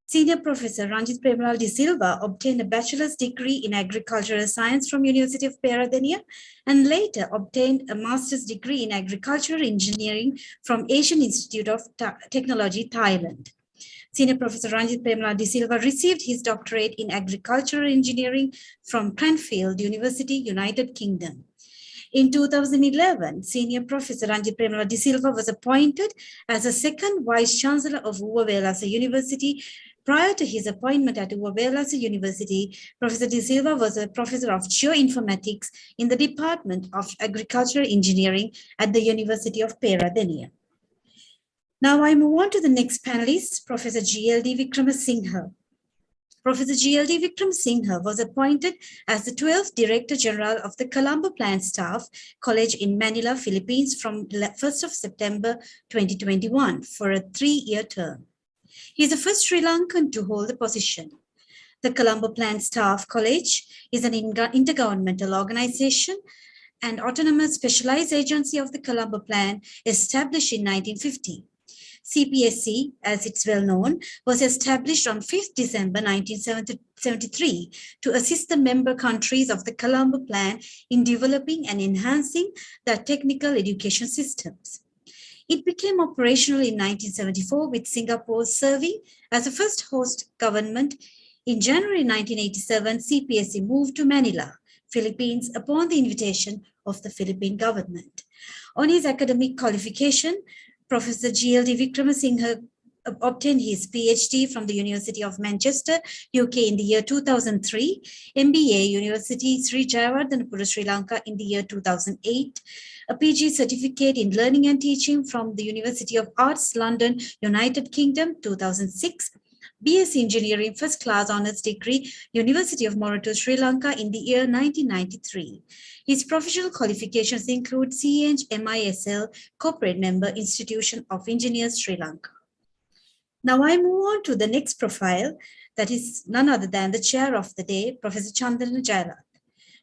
Senior Professor Ranjit Premalal De Silva obtained a bachelor's degree in agricultural science from University of Peradeniya and later obtained a master's degree in agricultural engineering from Asian Institute of Technology, Thailand. Senior Professor Ranjit Premalal De Silva received his doctorate in agricultural engineering from Cranfield University, United Kingdom. In 2011, Senior Professor Ranjit Premalal De Silva was appointed as the second Vice Chancellor of Uva University. Prior to his appointment at Uva University, Professor De Silva was a professor of geoinformatics in the Department of Agricultural Engineering at the University of Peradeniya. Now I move on to the next panelist, Professor GLD Vikramasinghe. Professor GLD Vikramasinghe was appointed as the 12th Director General of the Colombo Plan Staff College in Manila, Philippines from 1st of September 2021 for a 3-year term. He is the first Sri Lankan to hold the position. The Colombo Plan Staff College is an intergovernmental organization and autonomous specialized agency of the Colombo Plan established in 1950. CPSC, as it's well known, was established on 5th December 1973 to assist the member countries of the Colombo Plan in developing and enhancing their technical education systems. It became operational in 1974 with Singapore serving as the first host government. In January 1987, CPSC moved to Manila, Philippines upon the invitation of the Philippine government. On his academic qualification, Professor GLD Vikramasinghe obtained his PhD from the University of Manchester, UK in the year 2003, MBA, University Sri Jayawardhanapura, Sri Lanka in the year 2008, a PG certificate in Learning and Teaching from the University of Arts, London, United Kingdom, 2006, BS Engineering First Class Honours Degree, University of Morato, Sri Lanka in the year 1993. His professional qualifications include CEng MISL, Corporate Member, Institution of Engineers, Sri Lanka. Now I move on to the next profile, That is none other than the chair of the day, Professor Chandana Jayalath.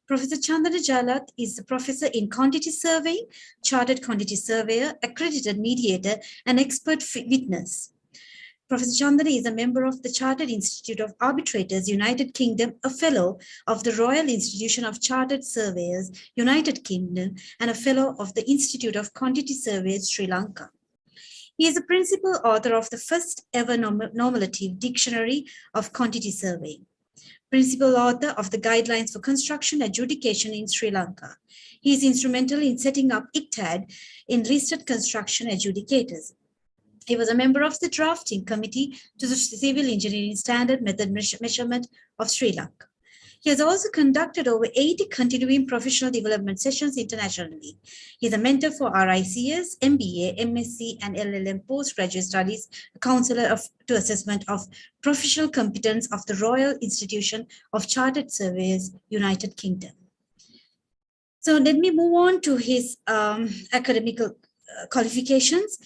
Professor Chandana Jayalath is a professor in quantity surveying, chartered quantity surveyor, accredited mediator, and expert witness. Professor Chandana is a member of the Chartered Institute of Arbitrators, United Kingdom, a fellow of the Royal Institution of Chartered Surveyors, United Kingdom, and a fellow of the Institute of Quantity Surveyors, Sri Lanka. He is a principal author of the first ever nominative dictionary of quantity surveying, principal author of the Guidelines for Construction Adjudication in Sri Lanka. He is instrumental in setting up ICTAD in listed construction adjudicators. He was a member of the drafting committee to the Civil Engineering Standard Method Measurement of Sri Lanka. He has also conducted over 80 continuing professional development sessions internationally. He is a mentor for RICS, MBA, MSc, and LLM postgraduate studies, a counselor to assessment of professional competence of the Royal Institution of Chartered Surveyors, United Kingdom. So let me move on to his academic qualifications.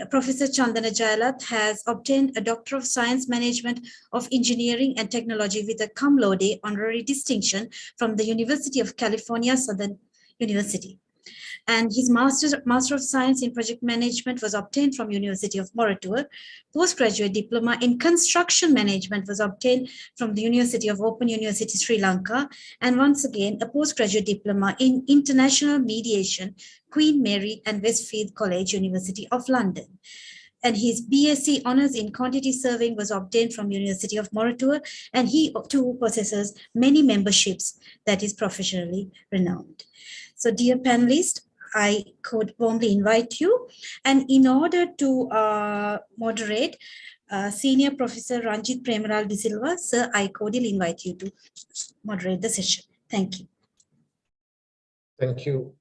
Professor Chandana Jayalath has obtained a Doctor of Science Management of Engineering and Technology with a cum laude honorary distinction from the University of California, Southern University. And his Master of Science in Project Management was obtained from University of Moratuwa. Postgraduate Diploma in Construction Management was obtained from the University of Open University, Sri Lanka. And once again, a postgraduate diploma in International Mediation, Queen Mary and Westfield College, University of London. And his BSc Honours in Quantity Surveying was obtained from University of Moratuwa, and he too possesses many memberships that is professionally renowned. So dear panelists, I could warmly invite you. And in order to moderate, Senior Professor Ranjit Premalal De Silva, sir, I cordially invite you to moderate the session. Thank you. Thank you.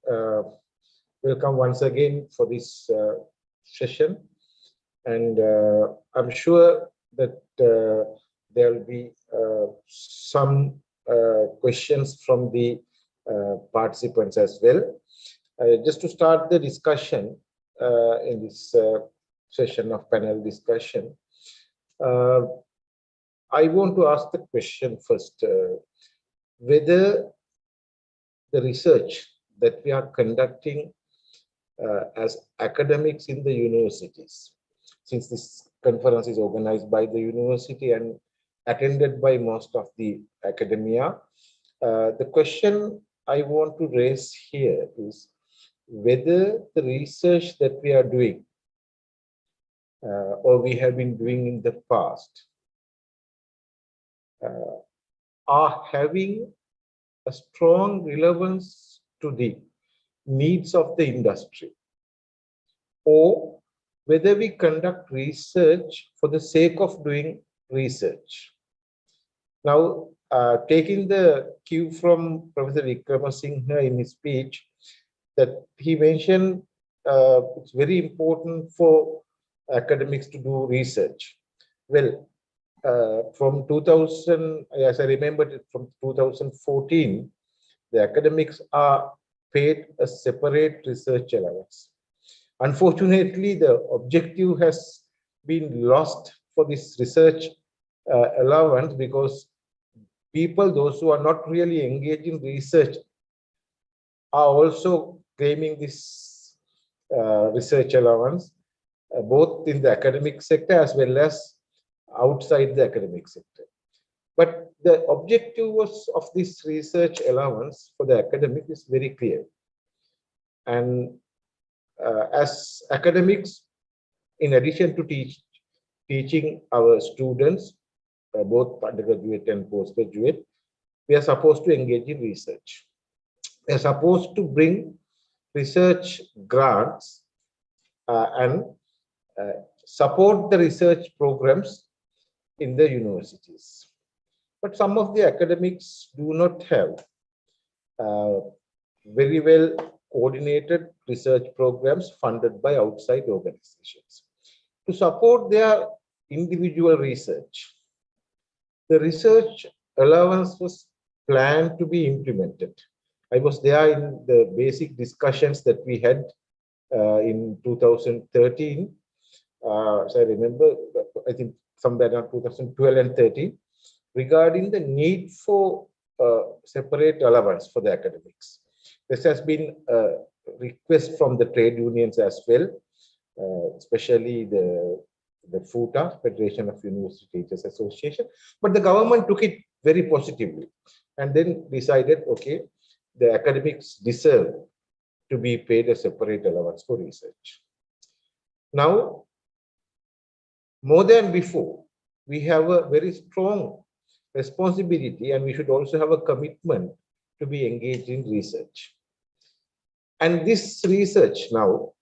Welcome once again for this session. And I'm sure that there will be some questions from the participants as well. Just to start the discussion in this session of panel discussion, I want to ask the question first, whether the research that we are conducting as academics in the universities, since this conference is organized by the university and attended by most of the academia, the question I want to raise here is whether the research that we are doing or we have been doing in the past are having a strong relevance to the needs of the industry, or whether we conduct research for the sake of doing research. Now, taking the cue from Professor Vikramasinghe in his speech, that he mentioned it's very important for academics to do research. Well, from 2000, as I remember it, from 2014, the academics are paid a separate research allowance. Unfortunately, the objective has been lost for this research allowance because people, those who are not really engaged in research, are also claiming this research allowance, both in the academic sector as well as outside the academic sector. But the objective of this research allowance for the academic is very clear. And as academics, in addition to teaching our students, both undergraduate and postgraduate, we are supposed to engage in research. We are supposed to bring research grants and support the research programs in the universities. But some of the academics do not have very well coordinated research programs funded by outside organizations. To support their individual research, the research allowance was planned to be implemented. I was there in the basic discussions that we had in 2013. So I remember, I think somewhere around 2012 and 13 regarding the need for separate allowance for the academics. This has been a request from the trade unions as well, especially the FUTA, Federation of University Teachers Association. But the government took it very positively and then decided, okay, the academics deserve to be paid a separate allowance for research. Now, more than before, we have a very strong responsibility and we should also have a commitment to be engaged in research. And this research now,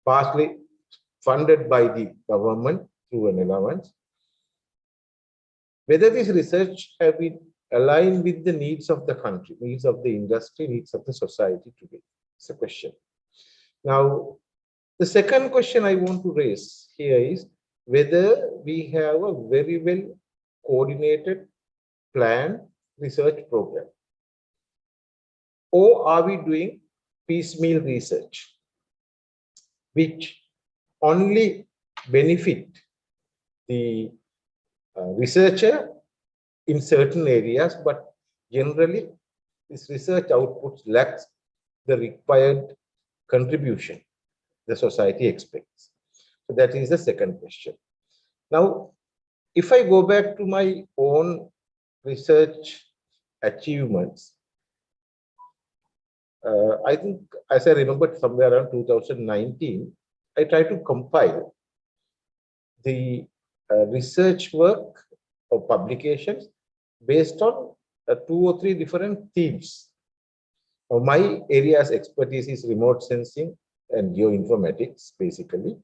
partly funded by the government through an allowance, whether this research have been aligned with the needs of the country, needs of the industry, needs of the society today, it's a question. Now, the second question I want to raise here is whether we have a very well coordinated, planned research program, or are we doing piecemeal research, which only benefit the researcher in certain areas, but generally this research output lacks the required contribution the society expects. So that is the second question. Now, if I go back to my own research achievements, I think, as I remember, somewhere around 2019, I tried to compile the research work or publications based on 2 or 3 different themes. Now, my area's expertise is remote sensing and geoinformatics, basically.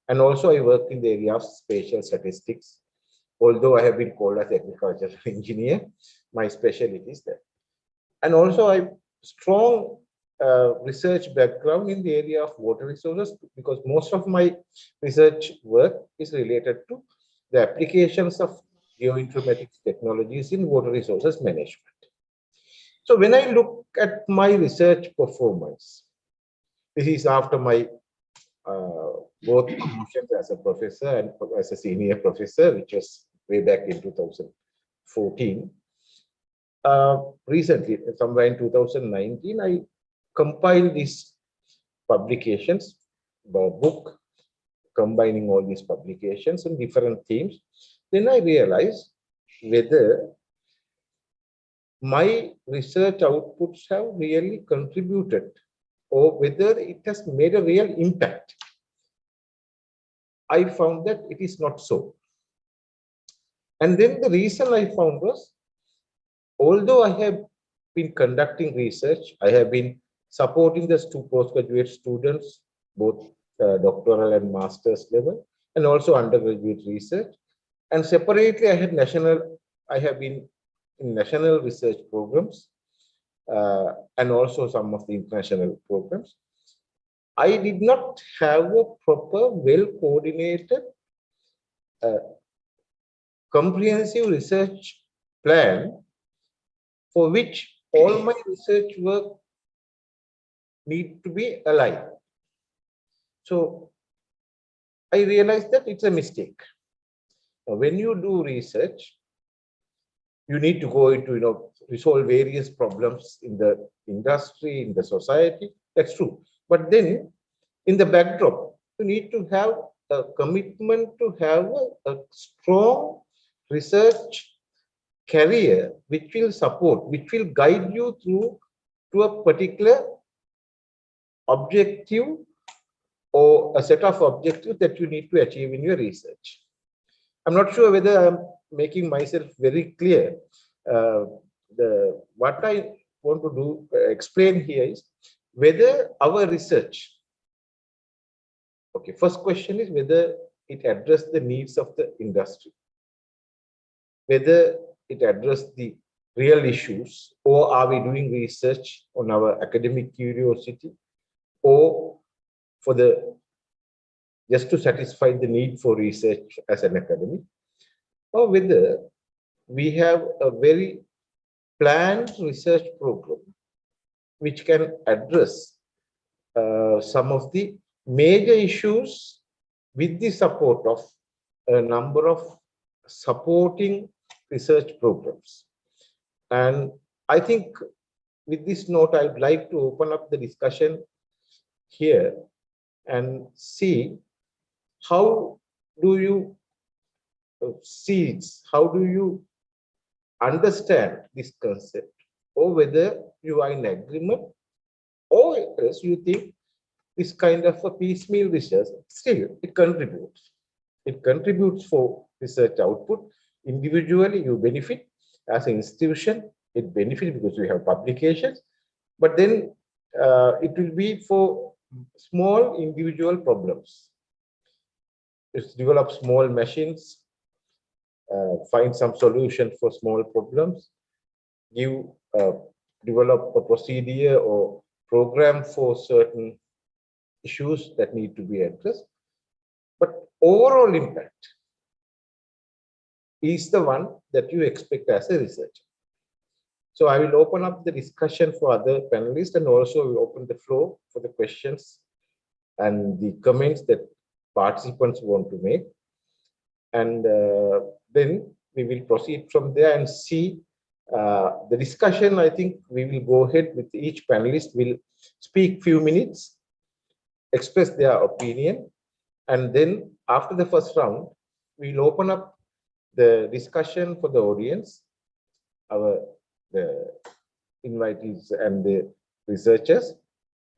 And also I work in the area of spatial statistics. Although I have been called as agricultural engineer, my specialty is that. And also I strong research background in the area of water resources, because most of my research work is related to the applications of geoinformatics technologies in water resources management. So when I look at my research performance, this is after my both promotions as a professor and as a senior professor, which was way back in 2014. Recently, somewhere in 2019, I compiled these publications, the book combining all these publications and different themes. Then I realized whether my research outputs have really contributed or whether it has made a real impact. I found that it is not so. And then the reason I found was, although I have been conducting research, I have been supporting the 2 postgraduate students, both doctoral and master's level, and also undergraduate research. And separately, I have been in national research programs and also some of the international programs. I did not have a proper, well-coordinated, comprehensive research plan for which all my research work need to be aligned. So I realized that it's a mistake. Now, when you do research, you need to go into, resolve various problems in the industry, in the society. That's true. But then in the backdrop, you need to have a commitment to have a strong research career, which will support, which will guide you through to a particular objective or a set of objectives that you need to achieve in your research. I'm not sure whether I'm making myself very clear. What I want to do, explain here is whether our research, okay, first question is whether it addresses the needs of the industry, whether it addresses the real issues, or are we doing research on our academic curiosity, or for just to satisfy the need for research as an academic, or whether we have a very planned research program which can address some of the major issues with the support of a number of supporting research programs. And I think with this note, I'd like to open up the discussion here and see how do you see it, how do you understand this concept, or whether you are in agreement, or else you think this kind of a piecemeal research, still it contributes. It contributes for research output. Individually, you benefit. As an institution, it benefits because we have publications. But then it will be for small individual problems. It's develop small machines, find some solution for small problems, develop a procedure or program for certain issues that need to be addressed. But overall impact is the one that you expect as a researcher. So I will open up the discussion for other panelists, and also will open the floor for the questions and the comments that participants want to make. And then we will proceed from there and see the discussion. I think we will go ahead with each panelist will speak few minutes, express their opinion, and then after the first round, we'll open up the discussion for the audience, the invitees and the researchers,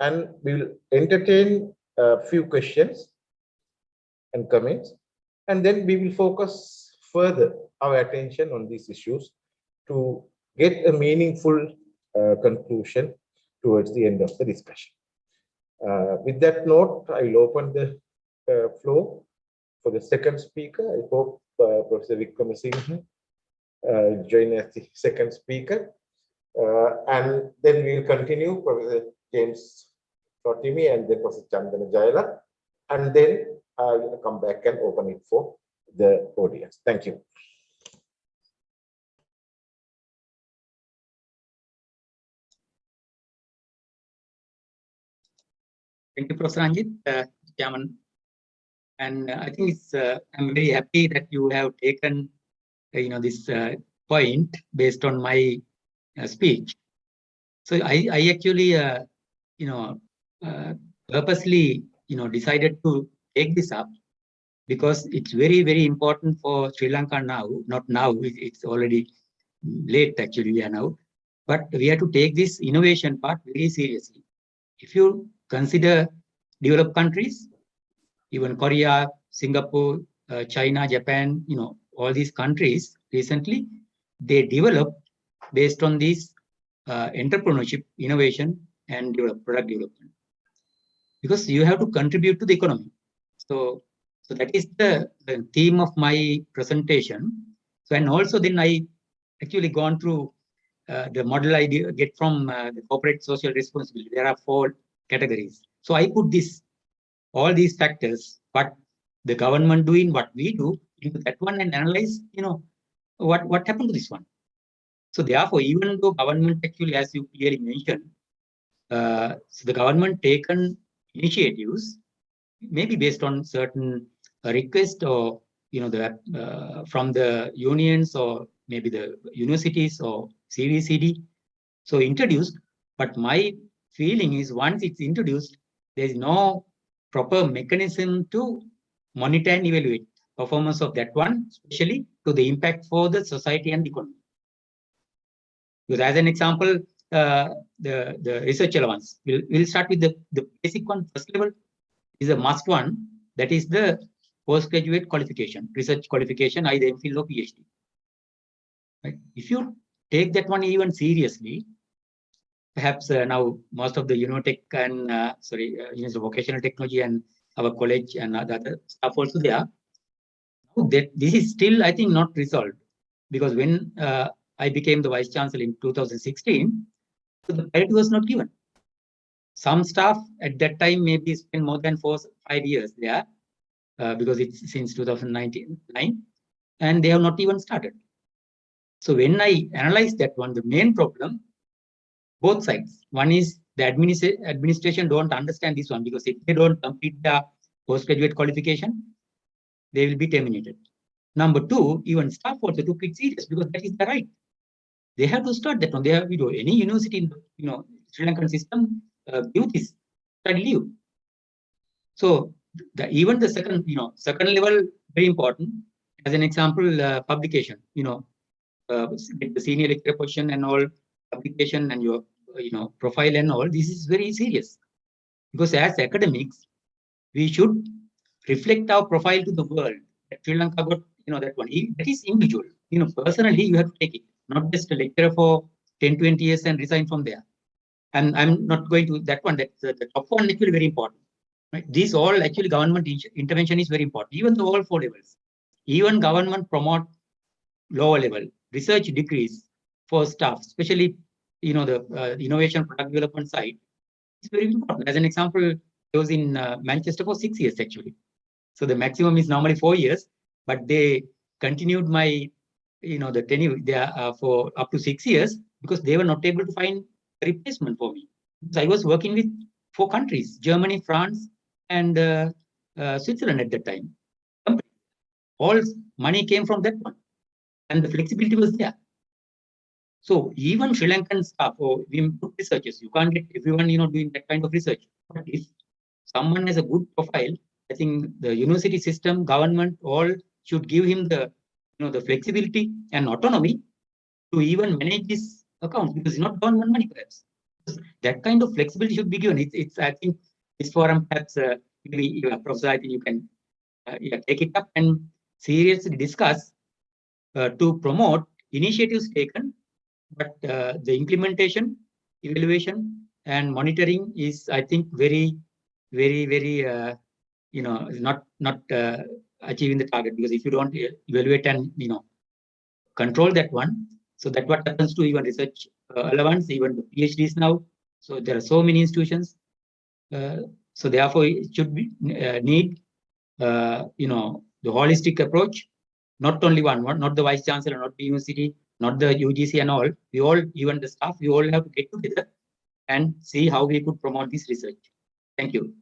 and we will entertain a few questions and comments, and then we will focus further our attention on these issues to get a meaningful conclusion towards the end of the discussion. With that note, I will open the floor for the second speaker. I hope Professor Vikram Singh join as the second speaker. And then we will continue Professor James Rotimi and then Professor Chandana Jayala. And then I will come back and open it for the audience. Thank you. Thank you, Professor Anjit, Chairman. And I think it's, I'm very happy that you have taken, this point based on my speech. So I actually, purposely, decided to take this up because it's very, very important for Sri Lanka now. Not now, it's already late actually, we are now. But we have to take this innovation part very seriously. If you consider developed countries, even Korea, Singapore, China, Japan, all these countries recently, they developed based on this entrepreneurship, innovation, and product development. Because you have to contribute to the economy. So that is the theme of my presentation. So, and also then I actually gone through the model I get from the corporate social responsibility. There are 4 categories. So I put all these factors, what the government doing, what we do into that one, and analyze, what happened to this one. So therefore, even though government actually, as you clearly mentioned, so the government taken initiatives, maybe based on certain request or from the unions or maybe the universities or CVCD, so introduced. But my feeling is once it's introduced, there is no proper mechanism to monitor and evaluate performance of that one, especially to the impact for the society and the economy. Because as an example, the research allowance, we'll start with the basic one. First level is a must one, that is the postgraduate qualification, research qualification, either MPhil or PhD. Right? If you take that one even seriously, perhaps now most of the Unitech and University of Vocational Technology and our college and other stuff also there. This is still, I think, not resolved, because when I became the Vice Chancellor in 2016, the priority was not given. Some staff at that time maybe spent more than 4 or 5 years there, because it's since 2019, and they have not even started. So when I analyzed that one, the main problem, both sides. One is the administration don't understand this one, because if they don't complete the postgraduate qualification, they will be terminated. Number two, even staff also took it serious because that is the right. They have to start that one. They have, any university in the, Sri Lankan system give this study leave. So even the second level, very important. As an example, publication, the senior lecturer position and all, publication and your, profile and all, this is very serious. Because as academics, we should reflect our profile to the world. Sri Lanka got, that one. That is individual. Personally, you have to take it, not just a lecturer for 10, 20 years and resign from there. And I'm not going to that one. That's the top one actually very important. Right? These all actually government intervention is very important. Even the all 4 levels. Even government promote lower level research degrees for staff, especially the innovation product development side. It's very important. As an example, I was in Manchester for 6 years actually. So the maximum is normally 4 years, but they continued my, the tenure there for up to 6 years because they were not able to find a replacement for me. So I was working with 4 countries: Germany, France, and Switzerland at that time. All money came from that one, and the flexibility was there. So even Sri Lankan staff or researchers, you can't get everyone doing that kind of research. But if someone has a good profile, I think the university system, government, all should give him the the flexibility and autonomy to even manage this account, because it's not government money perhaps. That kind of flexibility should be given. It's I think this forum perhaps maybe Professor, I think you can take it up and seriously discuss to promote initiatives taken, but the implementation, evaluation, and monitoring is, I think, very, very, very not achieving the target, because if you don't evaluate and control that one, so that what happens to even research allowance, even the PhDs now. So there are so many institutions. So therefore, it should be need the holistic approach. Not only one, not the vice chancellor, not the university, not the UGC and all. We all, even the staff, we all have to get together and see how we could promote this research. Thank you.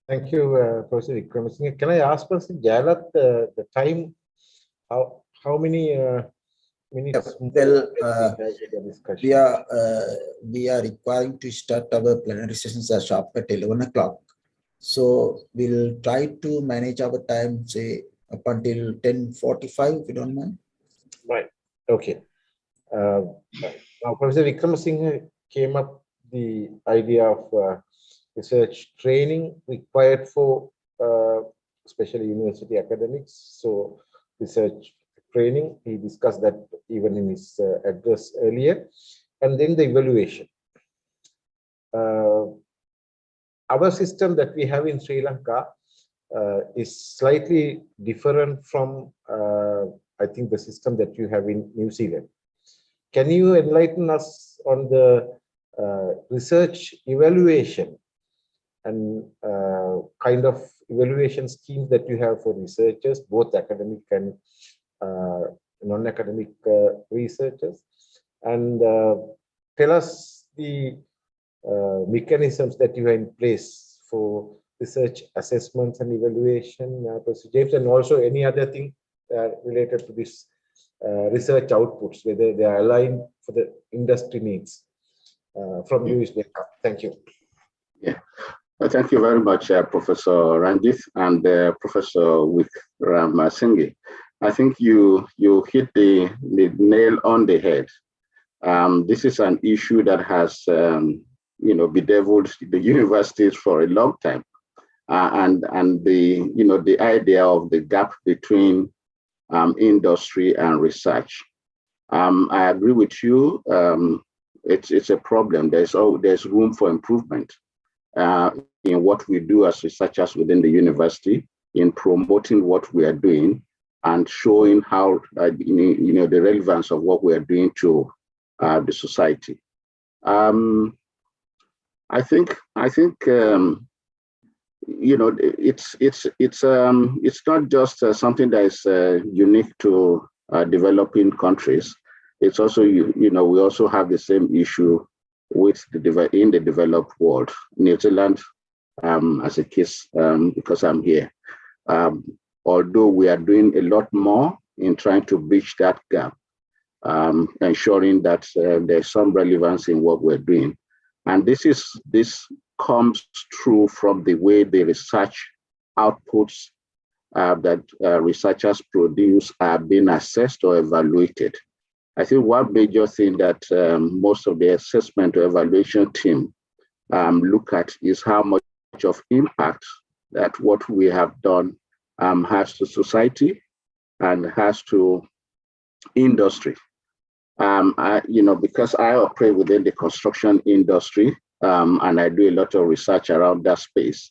Thank you, Professor Vikramasinghe. Can I ask Professor Jalath the time? How many minutes? Well, we are requiring to start our plenary sessions at sharp at 11 o'clock. So we'll try to manage our time, say, up until 10:45, if you don't mind. Right. Okay. Now, Professor Vikramasinghe came up the idea of research training required for especially university academics. So research training, he discussed that even in his address earlier, and then the evaluation. Our system that we have in Sri Lanka is slightly different from, I think, the system that you have in New Zealand. Can you enlighten us on the research evaluation and kind of evaluation schemes that you have for researchers, both academic and non-academic researchers, and tell us the mechanisms that you have in place for research assessments and evaluation, Professor James, and also any other thing related to this research outputs, whether they are aligned for the industry needs from you. Thank you. Yeah. Well, thank you very much, Professor Ranjith and Professor Vikramasinghe. I think you hit the nail on the head. This is an issue that has bedeviled the universities for a long time, and the the idea of the gap between industry and research. I agree with you. It's a problem. There's room for improvement in what we do as researchers within the university, in promoting what we are doing and showing how the relevance of what we are doing to the society. I think it's not just something that is unique to developing countries. It's also we also have the same issue with in the developed world. New Zealand as a case because I'm here. Although we are doing a lot more in trying to bridge that gap, ensuring that there's some relevance in what we're doing. And this comes through from the way the research outputs that researchers produce are being assessed or evaluated. I think one major thing that most of the assessment or evaluation team look at is how much of impact that what we have done has to society and has to industry. Because I operate within the construction industry and I do a lot of research around that space,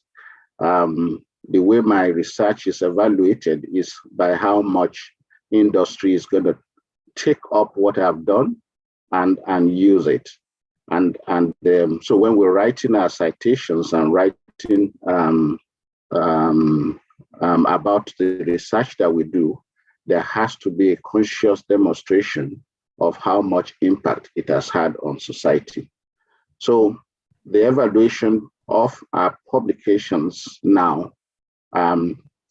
the way my research is evaluated is by how much industry is going to take up what I've done and use it. And so when we're writing our citations and writing about the research that we do, there has to be a conscious demonstration of how much impact it has had on society. So the evaluation of our publications now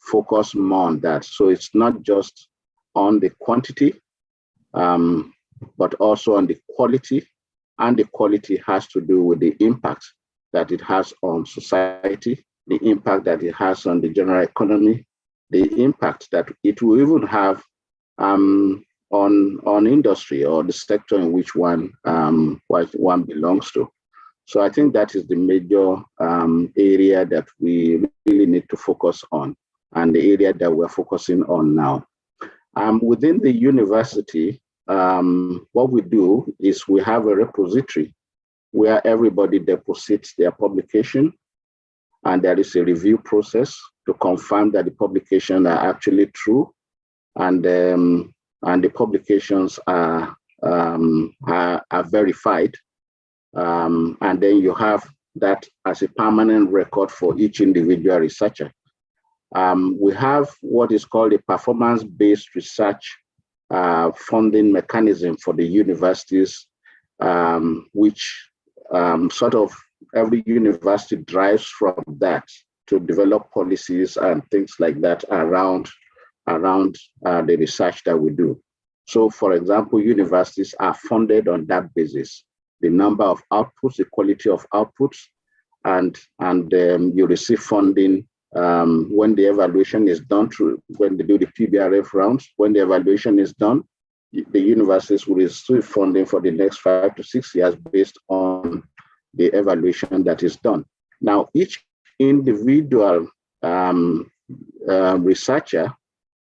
focus more on that. So it's not just on the quantity, but also on the quality, and the quality has to do with the impact that it has on society, the impact that it has on the general economy, the impact that it will even have on industry or the sector in which one belongs to. So I think that is the major area that we really need to focus on, and the area that we're focusing on now. Within the university, what we do is we have a repository where everybody deposits their publication, and there is a review process to confirm that the publications are actually true, and the publications are verified. And then you have that as a permanent record for each individual researcher. We have what is called a performance-based research funding mechanism for the universities, which sort of every university drives from that to develop policies and things like that around the research that we do. So, for example, universities are funded on that basis. The number of outputs, the quality of outputs, and you receive funding when the evaluation is done when they do the PBRF rounds. When the evaluation is done, the universities will receive funding for the next 5 to 6 years based on the evaluation that is done. Now, each individual researcher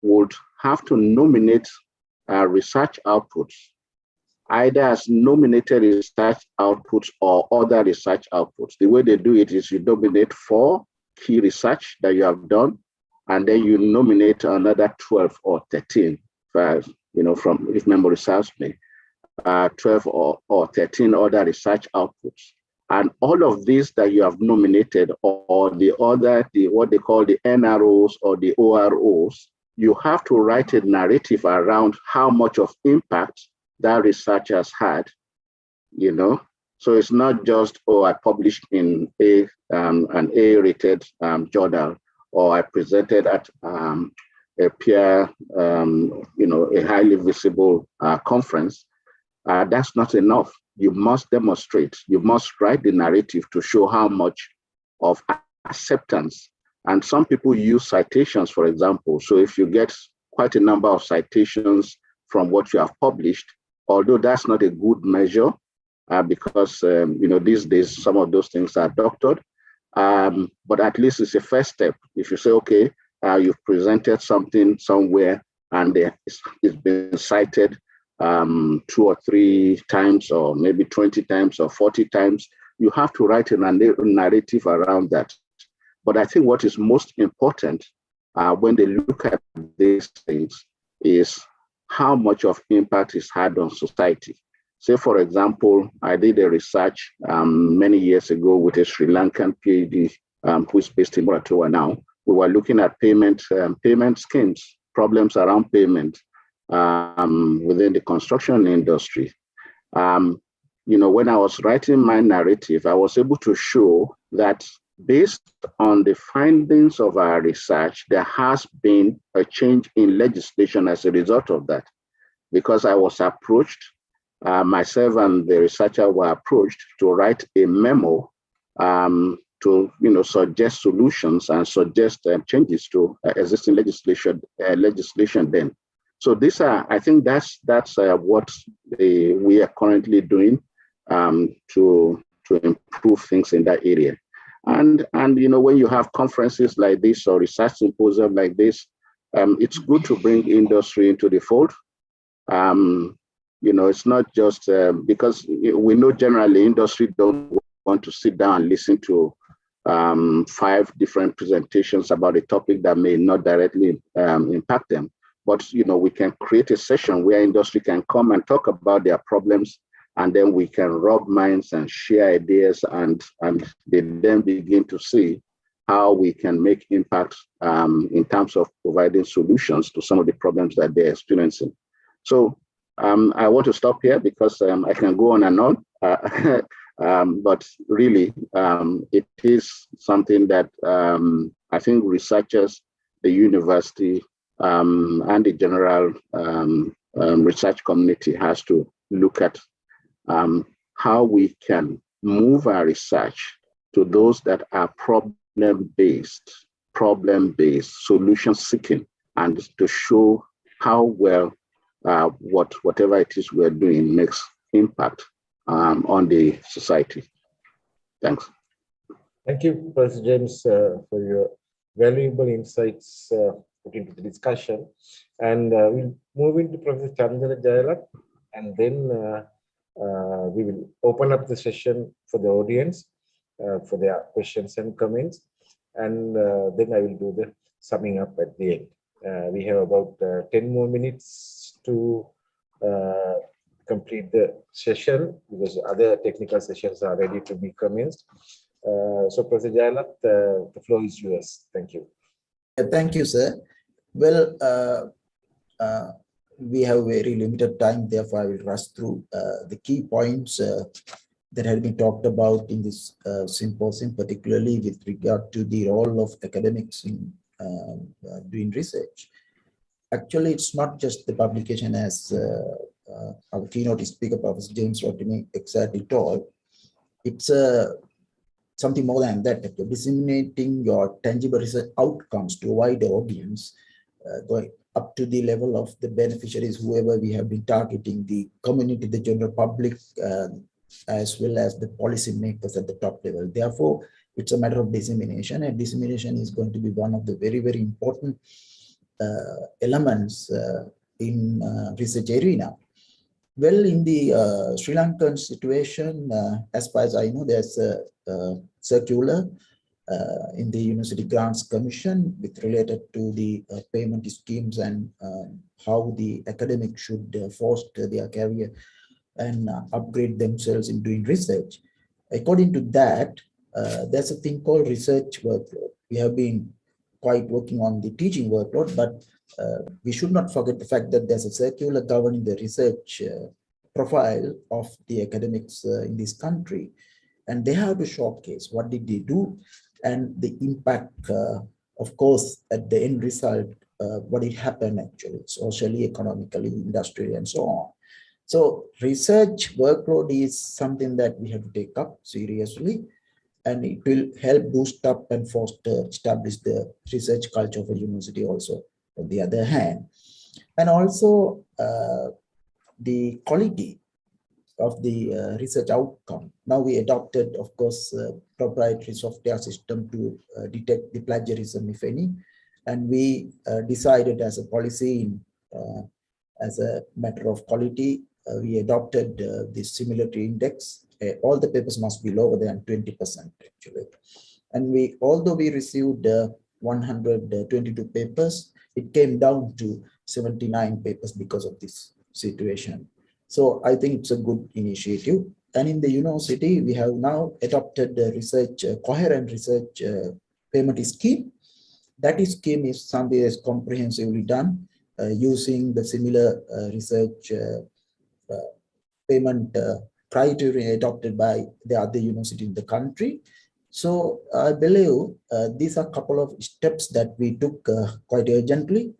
would have to nominate research outputs, either as nominated research outputs or other research outputs. The way they do it is you nominate 4 key research that you have done, and then you nominate another 12 or 13, from, if memory serves me, 12 or 13 other research outputs. And all of these that you have nominated, or what they call the NROs or the OROs, you have to write a narrative around how much of impact that research has had, So it's not just, I published in an A-rated journal, or I presented at a peer, a highly visible conference. That's not enough. You must demonstrate. You must write the narrative to show how much of acceptance. And some people use citations, for example. So if you get quite a number of citations from what you have published, although that's not a good measure, because these days some of those things are doctored, but at least it's a first step. If you say, okay, you've presented something somewhere and it's been cited 2 or 3 times, or maybe 20 times or 40 times, you have to write a narrative around that. But I think what is most important when they look at these things is how much of impact is had on society. Say, for example, I did a research many years ago with a Sri Lankan PhD who is based in Moratoa now. We were looking at payment schemes, problems around payment within the construction industry. When I was writing my narrative, I was able to show that based on the findings of our research, there has been a change in legislation as a result of that. Because I was approached, myself and the researcher were approached to write a memo to suggest solutions and suggest changes to existing legislation then. So these are, I think that's what we are currently doing to improve things in that area. And when you have conferences like this or research symposium like this, it's good to bring industry into the fold. It's not just because we know generally industry don't want to sit down and listen to 5 different presentations about a topic that may not directly impact them. But we can create a session where industry can come and talk about their problems, and then we can rub minds and share ideas, and they then begin to see how we can make impact in terms of providing solutions to some of the problems that they're experiencing. So I want to stop here because I can go on and on, but really it is something that I think researchers, the university, and the general research community has to look at how we can move our research to those that are problem-based, solution-seeking, and to show how well whatever it is we're doing makes impact on the society. Thanks. Thank you, Professor James, for your valuable insights put into the discussion. And we'll move into Professor Chandra Jayalath, and then we will open up the session for the audience for their questions and comments. And then I will do the summing up at the end. We have about 10 more minutes to complete the session because other technical sessions are ready to be commenced. So, Professor Jayalath, the floor is yours. Thank you. Thank you, sir. Well, we have very limited time, therefore I will rush through the key points that have been talked about in this symposium, particularly with regard to the role of academics in doing research. Actually, it's not just the publication, as our keynote speaker, Professor James Rotimi, exactly told. It's something more than that. Disseminating your tangible research outcomes to a wider audience, going up to the level of the beneficiaries, whoever we have been targeting, the community, the general public, as well as the policymakers at the top level. Therefore, it's a matter of dissemination, and dissemination is going to be one of the very, very important elements in research arena. Well, in the Sri Lankan situation, as far as I know, there's a circular in the University Grants Commission with related to the payment schemes and how the academics should foster their career and upgrade themselves in doing research. According to that, there's a thing called research workload. We have been quite working on the teaching workload, but we should not forget the fact that there's a circular governing the research profile of the academics in this country. And they have to showcase what did they do and the impact, of course, at the end result, what did happen actually, socially, economically, industrially, and so on. So research workload is something that we have to take up seriously, and it will help boost up and foster, establish the research culture of a university also, on the other hand. And also the quality of the research outcome. Now we adopted, of course, proprietary software system to detect the plagiarism, if any. And we decided as a policy, as a matter of quality, we adopted the similarity index. All the papers must be lower than 20% actually. And we, although we received 122 papers, it came down to 79 papers because of this situation. So I think it's a good initiative. And in the university, we have now adopted the research, coherent research payment scheme. That scheme is something that's comprehensively done using the similar research payment criteria adopted by the other university in the country. So I believe these are a couple of steps that we took quite urgently,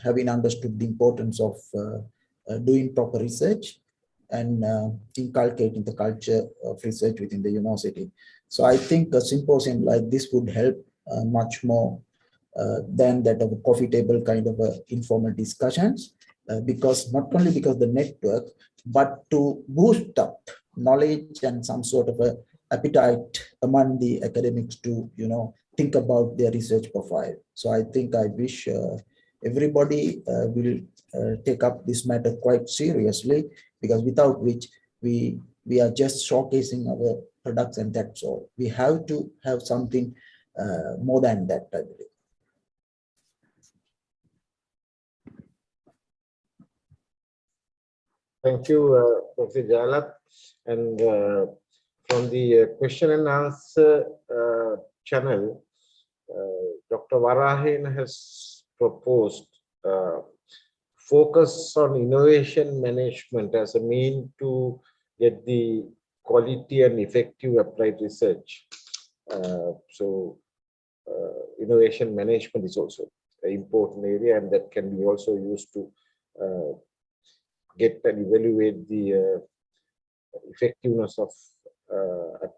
having understood the importance of doing proper research and inculcating the culture of research within the university. So I think a symposium like this would help much more than that of a coffee table kind of informal discussions, because not only because the network, but to boost up knowledge and some sort of a appetite among the academics to, think about their research profile. So I think I wish everybody will take up this matter quite seriously, because without which we are just showcasing our products and that's all. We have to have something more than that, I believe. Thank you, Professor Jalap. And from the question and answer channel, Dr. Varahen has proposed focus on innovation management as a mean to get the quality and effective applied research. So innovation management is also an important area, and that can be also used to get and evaluate the effectiveness of